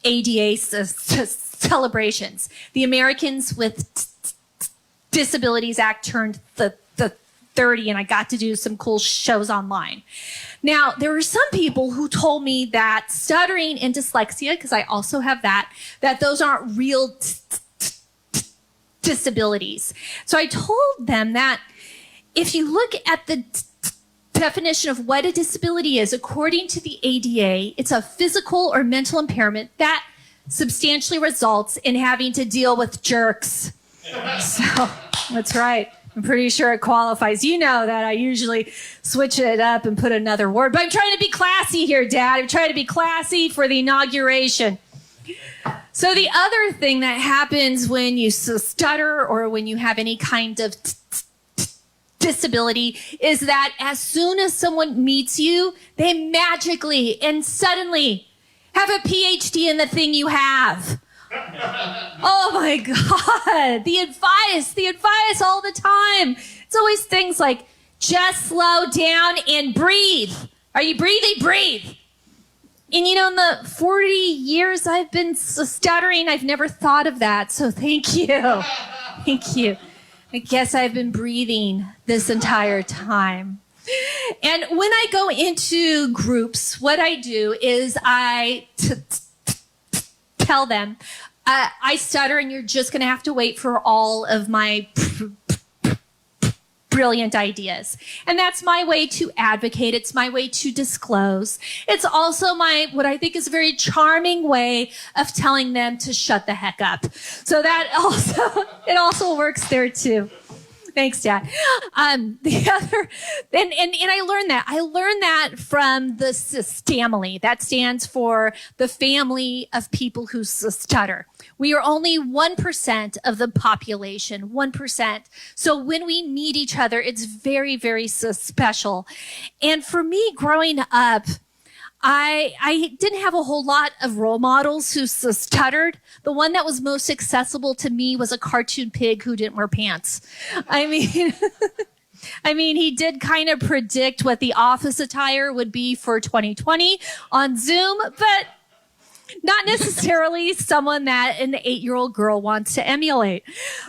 ADA celebrations. The Americans with Disabilities Act turned the 30, and I got to do some cool shows online. Now, there were some people who told me that stuttering and dyslexia, because I also have that those aren't real disabilities. So I told them that if you look at the definition of what a disability is, according to the ADA, it's a physical or mental impairment that substantially results in having to deal with jerks. So that's right. I'm pretty sure it qualifies. You know that I usually switch it up and put another word, but I'm trying to be classy here, Dad. I'm trying to be classy for the inauguration. So the other thing that happens when you stutter or when you have any kind of disability is that as soon as someone meets you, they magically and suddenly have a PhD in the thing you have. Oh my God. The advice all the time. It's always things like, just slow down and breathe. Are you breathing? Breathe. And you know, in the 40 years I've been stuttering, I've never thought of that. So thank you. Thank you. I guess I've been breathing this entire time. And when I go into groups, what I do is I tell them, I stutter and you're just going to have to wait for all of my brilliant ideas. And that's my way to advocate. It's my way to disclose. It's also what I think is a very charming way of telling them to shut the heck up. So that it also works there too. Thanks, Dad. The other, and I learned that. I learned that from the STAMily. That stands for the family of people who stutter. We are only 1% of the population, 1%. So when we meet each other, it's very, very special. And for me, growing up, I didn't have a whole lot of role models who stuttered. The one that was most accessible to me was a cartoon pig who didn't wear pants. I mean, he did kind of predict what the office attire would be for 2020 on Zoom, but not necessarily someone that an 8-year-old girl wants to emulate.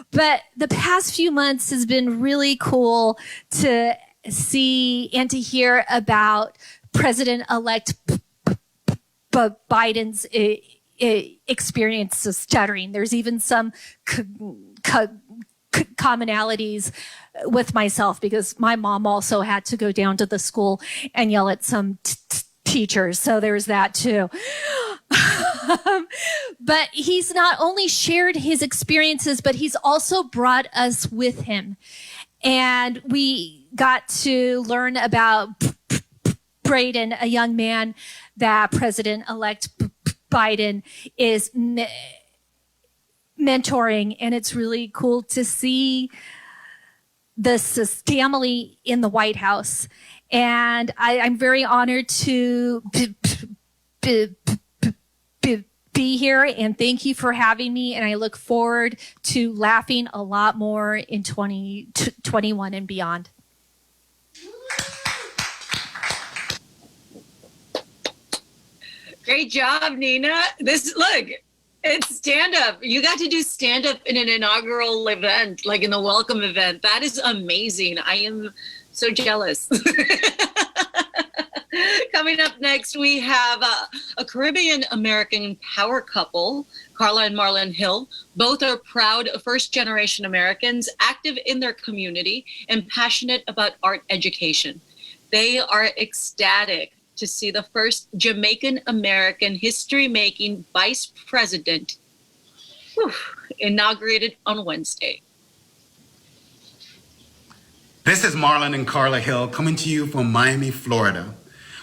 But the past few months has been really cool to see and to hear about President-elect Biden's experience of stuttering. There's even some commonalities with myself because my mom also had to go down to the school and yell at some teachers. So there's that too. But he's not only shared his experiences, but he's also brought us with him. And we got to learn about Braden, a young man that President-elect Biden is mentoring. And it's really cool to see this family in the White House. And I'm very honored to be here, and thank you for having me. And I look forward to laughing a lot more in 2021 and beyond. Great job, Nina. It's stand-up. You got to do stand-up in an inaugural event, like in the welcome event. That is amazing. I am so jealous. Coming up next, we have a Caribbean-American power couple, Carla and Marlon Hill. Both are proud first-generation Americans, active in their community, and passionate about art education. They are ecstatic to see the first Jamaican-American history-making vice president inaugurated on Wednesday. This is Marlon and Carla Hill coming to you from Miami, Florida.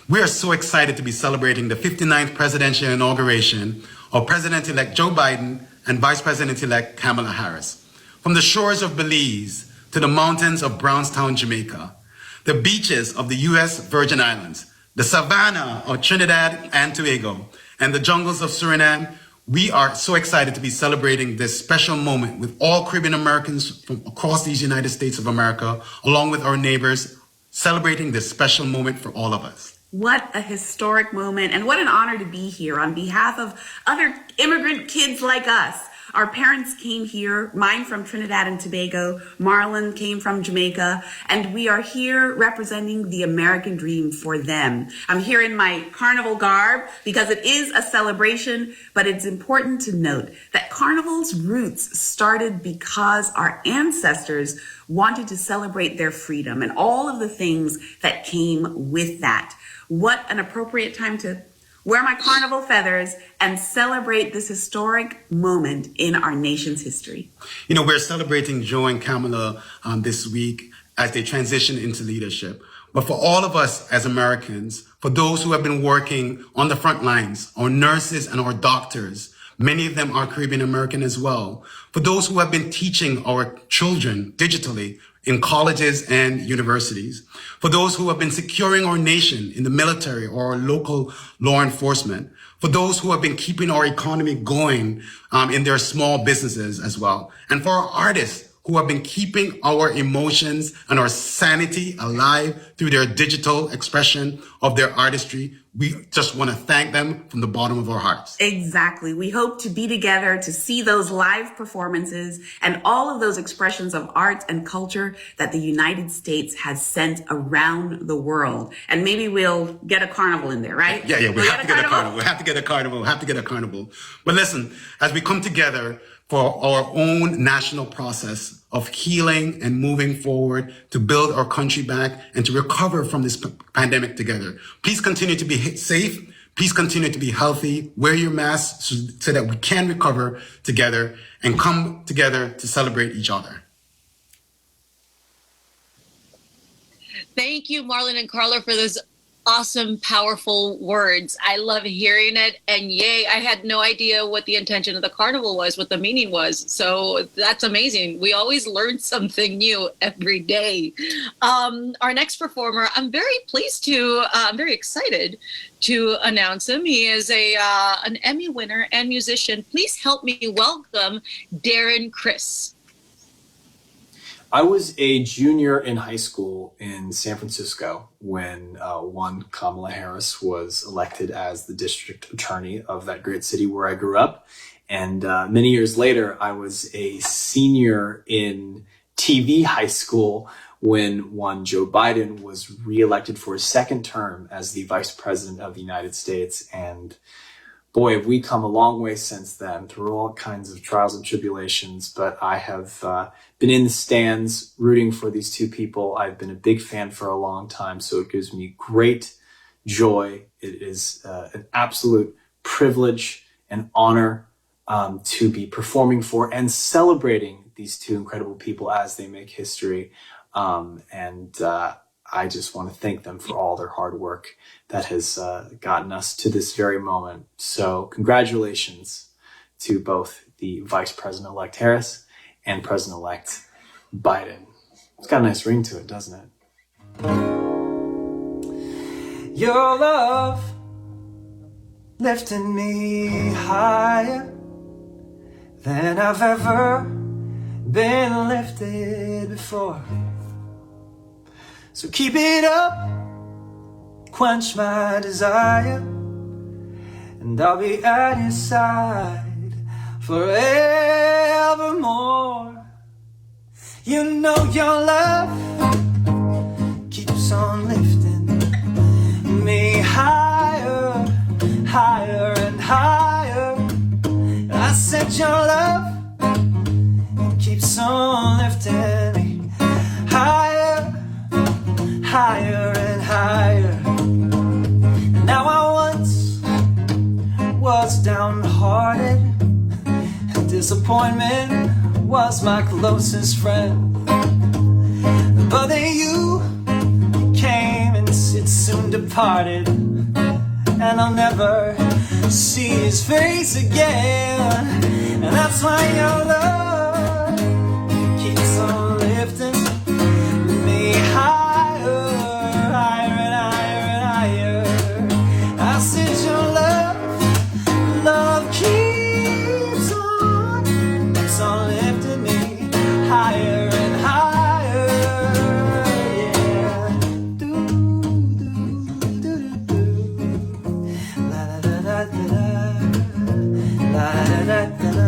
We are so excited to be celebrating the 59th presidential inauguration of President-elect Joe Biden and Vice President-elect Kamala Harris. From the shores of Belize to the mountains of Brownstown, Jamaica, the beaches of the U.S. Virgin Islands, the savannah of Trinidad and Tobago, and the jungles of Suriname, we are so excited to be celebrating this special moment with all Caribbean Americans from across these United States of America, along with our neighbors, celebrating this special moment for all of us. What a historic moment, and what an honor to be here on behalf of other immigrant kids like us. Our parents came here, mine from Trinidad and Tobago, Marlon came from Jamaica, and we are here representing the American dream for them. I'm here in my carnival garb because it is a celebration, but it's important to note that Carnival's roots started because our ancestors wanted to celebrate their freedom and all of the things that came with that. What an appropriate time to wear my carnival feathers and celebrate this historic moment in our nation's history. You know, we're celebrating Joe and Kamala this week as they transition into leadership. But for all of us as Americans, for those who have been working on the front lines, our nurses and our doctors, many of them are Caribbean American as well. For those who have been teaching our children digitally in colleges and universities, for those who have been securing our nation in the military or local law enforcement, for those who have been keeping our economy going in their small businesses as well, and for our artists who have been keeping our emotions and our sanity alive through their digital expression of their artistry. We just want to thank them from the bottom of our hearts. Exactly. We hope to be together to see those live performances and all of those expressions of art and culture that the United States has sent around the world. And maybe we'll get a carnival in there, right? Yeah, we have to get a carnival. We have to get a carnival. But listen, as we come together for our own national process of healing and moving forward to build our country back and to recover from this pandemic together. Please continue to be safe. Please continue to be healthy. Wear your masks so that we can recover together and come together to celebrate each other. Thank you, Marlon and Carla, for those awesome, powerful words. I love hearing it. And yay, I had no idea what the intention of the carnival was, what the meaning was. So that's amazing. We always learn something new every day. Our next performer, I'm very excited to announce him. He is an Emmy winner and musician. Please help me welcome Darren Criss. I was a junior in high school in San Francisco when one Kamala Harris was elected as the district attorney of that great city where I grew up. And many years later, I was a senior in TV high school when one Joe Biden was reelected for his second term as the Vice President of the United States. And boy, have we come a long way since then through all kinds of trials and tribulations. But I have been in the stands rooting for these two people. I've been a big fan for a long time, so it gives me great joy. It is an absolute privilege and honor to be performing for and celebrating these two incredible people as they make history. I just want to thank them for all their hard work that has gotten us to this very moment. So congratulations to both the Vice President-elect Harris and President-elect Biden. It's got a nice ring to it, doesn't it? Your love lifting me higher than I've ever been lifted before. So keep it up, quench my desire, and I'll be at your side forevermore. You know your love keeps on lifting me higher, higher and higher. I said your love keeps on lifting me higher, higher and higher. Now I once was downhearted, and disappointment was my closest friend. But then you came and it soon departed, and I'll never see his face again. And that's why your love keeps on lifting me higher, higher and higher and higher. I said your love keeps on lifting me higher and higher, yeah. Do, do, do, do, do. La da da da da, la da da da da.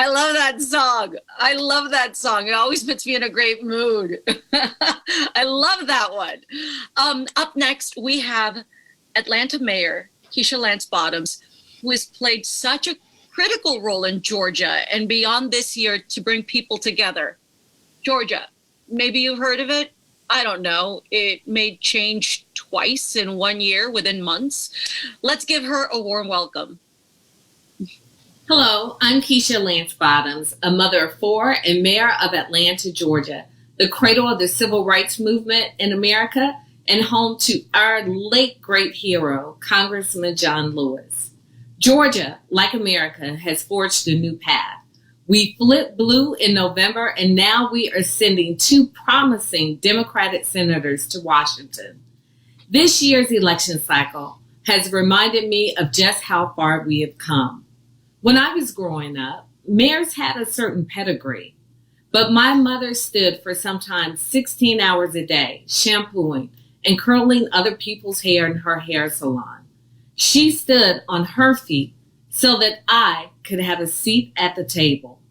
love that song. I love that song. It always puts me in a great mood. I love that one. Up next, we have Atlanta Mayor Keisha Lance Bottoms, who has played such a critical role in Georgia and beyond this year to bring people together. Georgia, maybe you've heard of it. I don't know. It made change twice in 1 year within months. Let's give her a warm welcome. Hello, I'm Keisha Lance Bottoms, a mother of four and mayor of Atlanta, Georgia, the cradle of the civil rights movement in America and home to our late great hero, Congressman John Lewis. Georgia, like America, has forged a new path. We flipped blue in November, and now we are sending two promising Democratic senators to Washington. This year's election cycle has reminded me of just how far we have come. When I was growing up, mayors had a certain pedigree, but my mother stood for sometimes 16 hours a day, shampooing and curling other people's hair in her hair salon. She stood on her feet so that I could have a seat at the table.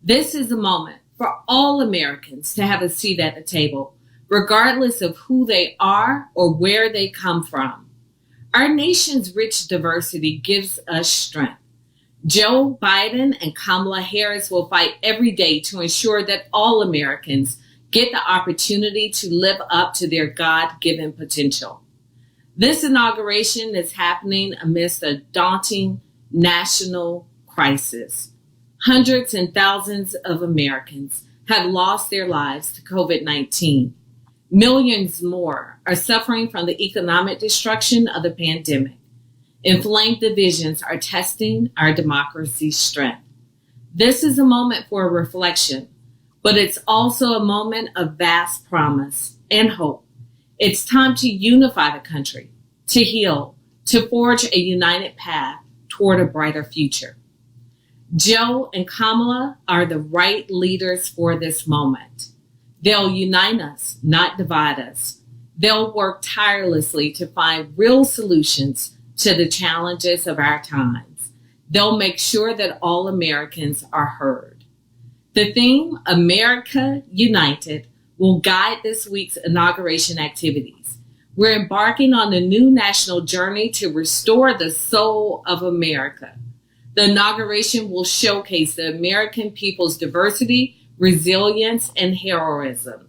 This is a moment for all Americans to have a seat at the table, regardless of who they are or where they come from. Our nation's rich diversity gives us strength. Joe Biden and Kamala Harris will fight every day to ensure that all Americans get the opportunity to live up to their God-given potential. This inauguration is happening amidst a daunting national crisis. Hundreds and thousands of Americans have lost their lives to COVID-19. Millions more are suffering from the economic destruction of the pandemic. Inflamed divisions are testing our democracy's strength. This is a moment for reflection, but it's also a moment of vast promise and hope. It's time to unify the country, to heal, to forge a united path toward a brighter future. Joe and Kamala are the right leaders for this moment. They'll unite us, not divide us. They'll work tirelessly to find real solutions to the challenges of our times. They'll make sure that all Americans are heard. The theme, America United, will guide this week's inauguration activities. We're embarking on a new national journey to restore the soul of America. The inauguration will showcase the American people's diversity, resilience, and heroism.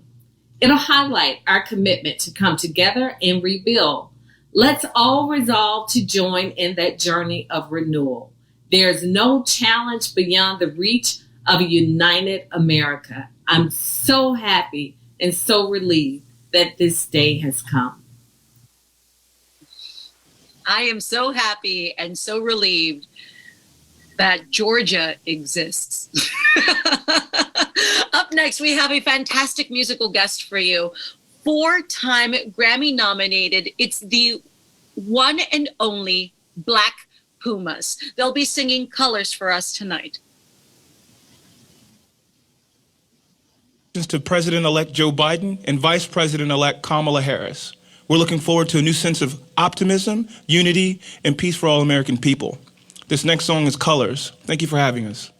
It'll highlight our commitment to come together and rebuild. Let's all resolve to join in that journey of renewal. There's no challenge beyond the reach of a united America. I'm so happy and so relieved that this day has come. I am so happy and so relieved that Georgia exists. Up next, we have a fantastic musical guest for you. 4-time Grammy nominated. It's the one and only Black Pumas. They'll be singing Colors for us tonight. To President-elect Joe Biden and Vice President-elect Kamala Harris. We're looking forward to a new sense of optimism, unity, and peace for all American people. This next song is Colors. Thank you for having us.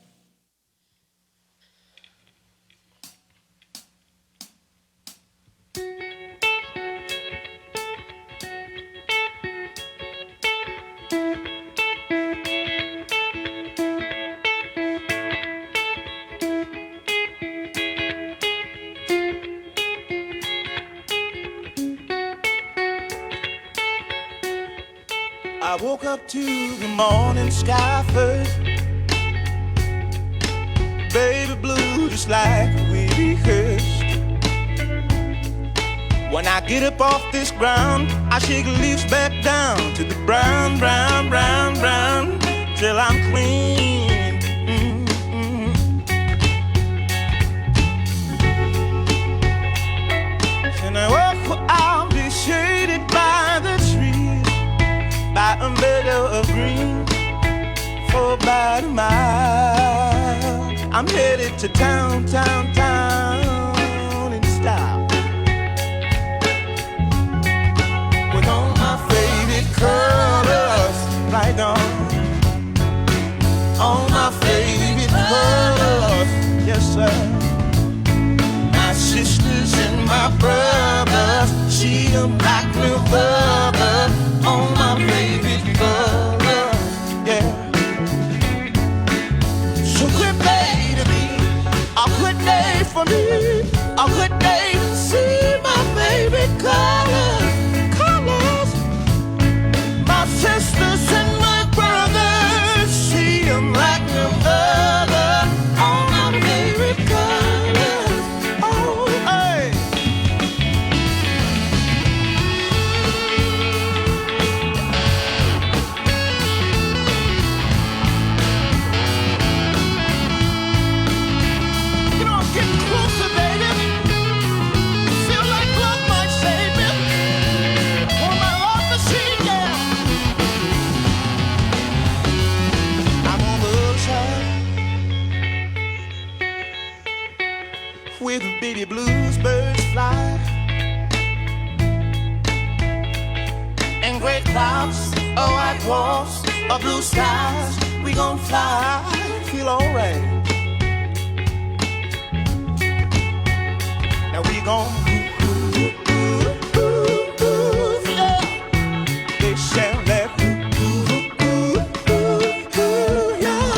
I woke up to the morning sky first, baby blue just like we rehearsed. When I get up off this ground, I shake the leaves back down to the brown, brown, brown, brown, till I'm clean. And I walk, I'll be shaded by the trees, by a meadow of green for about a mile. I'm headed to town, town, town in style, with all my favorite colors right on, all my favorite colors. them like no other. Oh, my favorite color, yeah. So good day to me, a good day for me, a good day to see my favorite colors. My sisters and my brothers, see them like no other. All my favorite colors. Oh, hey. You know, I'm getting closer, baby. Feel like love might save me. Pull my love machine down. I'm on the other side where the baby blues birds fly and great clouds, oh white walls, or blue skies. We gon' fly, feel alright. Now we gon' yeah. They shall let yeah.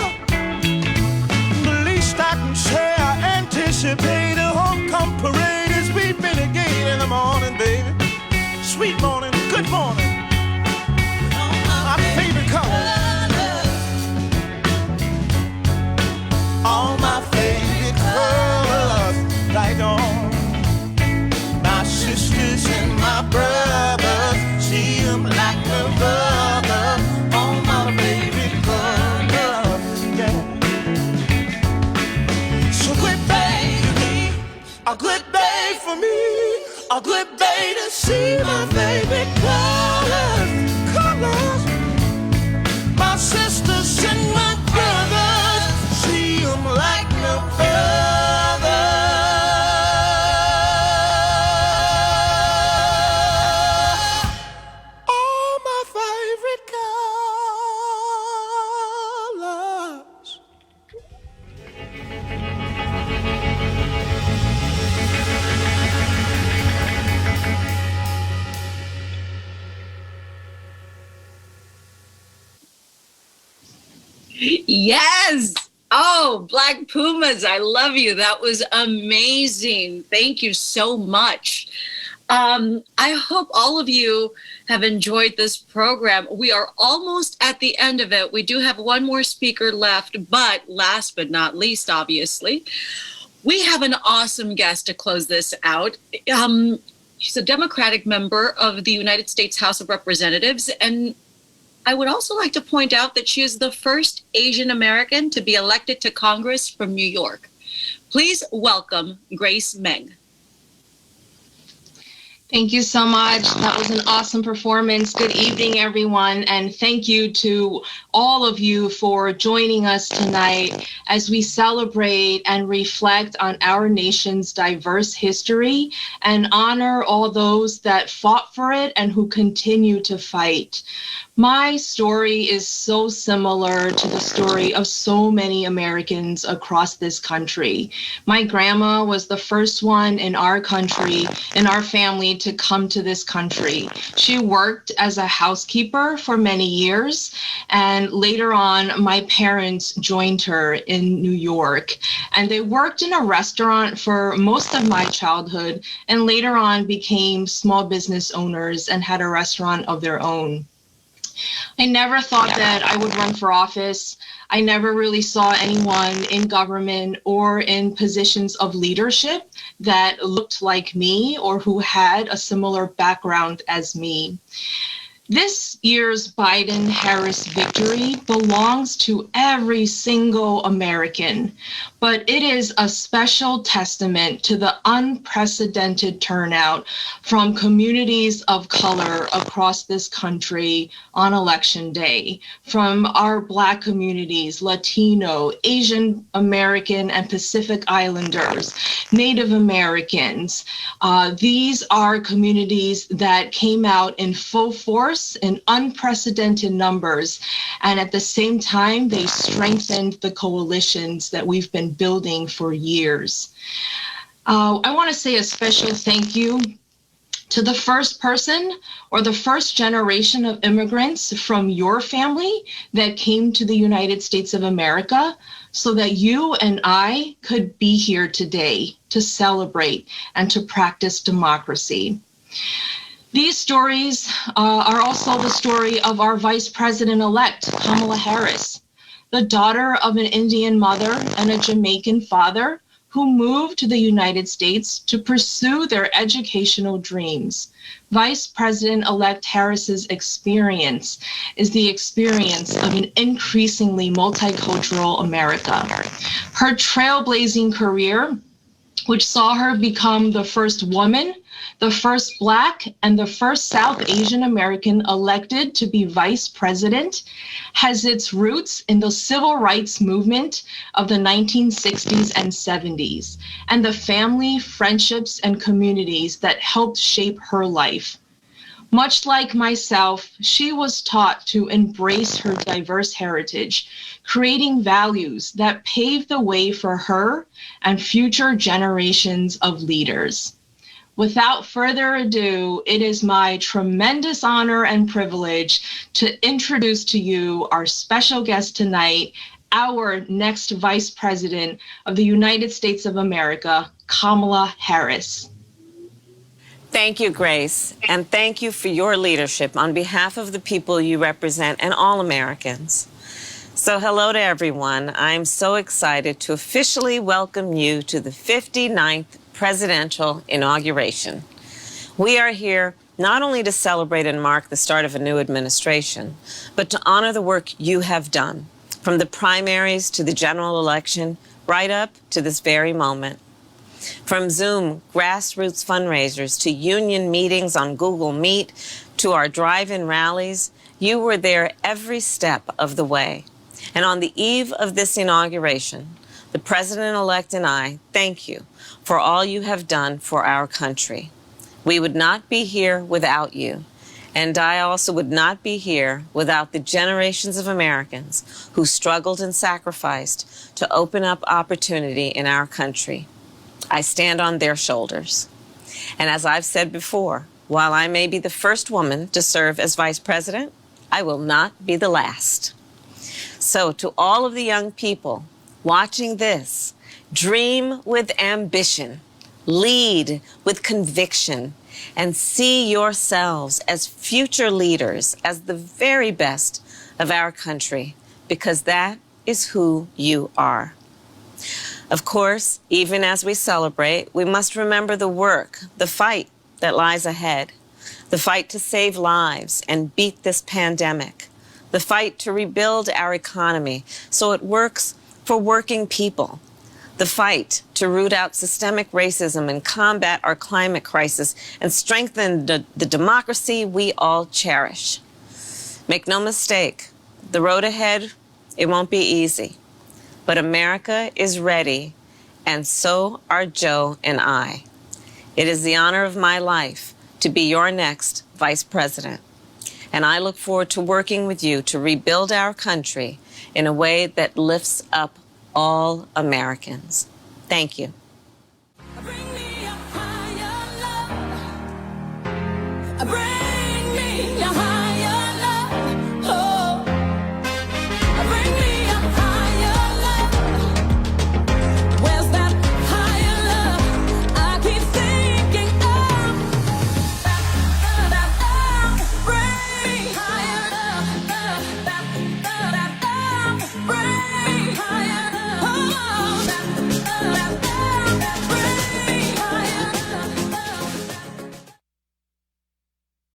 The least I can say, I anticipate a homecoming parade as we been again in the morning, baby. Sweet morning, good morning. My favorite color. All my favorite colors, right on. My sisters and my brothers, see them like no other. All my favorite colors, yeah. So good day to me, a good day for me, a good day to see my favorite colors. My sisters and my brothers, see them like no other. All my favorite colors. Yes. Oh, Black Pumas, I love you. That was amazing. Thank you so much. I hope all of you have enjoyed this program. We are almost at the end of it. We do have one more speaker left, but last but not least, obviously, we have an awesome guest to close this out. She's a Democratic member of the United States House of Representatives, and I would also like to point out that she is the first Asian American to be elected to Congress from New York. Please welcome Grace Meng. Thank you so much. That was an awesome performance. Good evening, everyone. And thank you to all of you for joining us tonight as we celebrate and reflect on our nation's diverse history and honor all those that fought for it and who continue to fight. My story is so similar to the story of so many Americans across this country. My grandma was the first one in our country, in our family, to come to this country. She worked as a housekeeper for many years, and later on, my parents joined her in New York. And they worked in a restaurant for most of my childhood, and later on became small business owners and had a restaurant of their own. I never thought that I would run for office. I never really saw anyone in government or in positions of leadership that looked like me or who had a similar background as me. This year's Biden-Harris victory belongs to every single American, but it is a special testament to the unprecedented turnout from communities of color across this country on Election Day, from our Black communities, Latino, Asian American, and Pacific Islanders, Native Americans. These are communities that came out in full force in unprecedented numbers, and at the same time, they strengthened the coalitions that we've been building for years. I want to say a special thank you To the first person or the first generation of immigrants from your family that came to the United States of America so that you and I could be here today to celebrate and to practice democracy. These stories are also the story of our Vice President-elect Kamala Harris, the daughter of an Indian mother and a Jamaican father who moved to the United States to pursue their educational dreams. Vice President-elect Harris's experience is the experience of an increasingly multicultural America. Her trailblazing career, which saw her become the first woman, the first Black, and the first South Asian American elected to be vice president, has its roots in the civil rights movement of the 1960s and 70s, and the family, friendships, and communities that helped shape her life. Much like myself, she was taught to embrace her diverse heritage, creating values that paved the way for her and future generations of leaders. Without further ado, it is my tremendous honor and privilege to introduce to you our special guest tonight, our next Vice President of the United States of America, Kamala Harris. Thank you, Grace, and thank you for your leadership on behalf of the people you represent and all Americans. So hello to everyone. I'm so excited to officially welcome you to the 59th presidential inauguration. We are here not only to celebrate and mark the start of a new administration, but to honor the work you have done, from the primaries to the general election, right up to this very moment. From Zoom grassroots fundraisers to union meetings on Google Meet to our drive-in rallies, you were there every step of the way. And on the eve of this inauguration, the President-elect and I thank you for all you have done for our country. We would not be here without you. And I also would not be here without the generations of Americans who struggled and sacrificed to open up opportunity in our country. I stand on their shoulders. And as I've said before, while I may be the first woman to serve as vice president, I will not be the last. So to all of the young people watching this, dream with ambition, lead with conviction, and see yourselves as future leaders, as the very best of our country, because that is who you are. Of course, even as we celebrate, we must remember the work, the fight that lies ahead, the fight to save lives and beat this pandemic, the fight to rebuild our economy so it works for working people, the fight to root out systemic racism and combat our climate crisis and strengthen the democracy we all cherish. Make no mistake, the road ahead, it won't be easy. But America is ready, and so are Joe and I. It is the honor of my life to be your next vice president. And I look forward to working with you to rebuild our country in a way that lifts up all Americans. Thank you.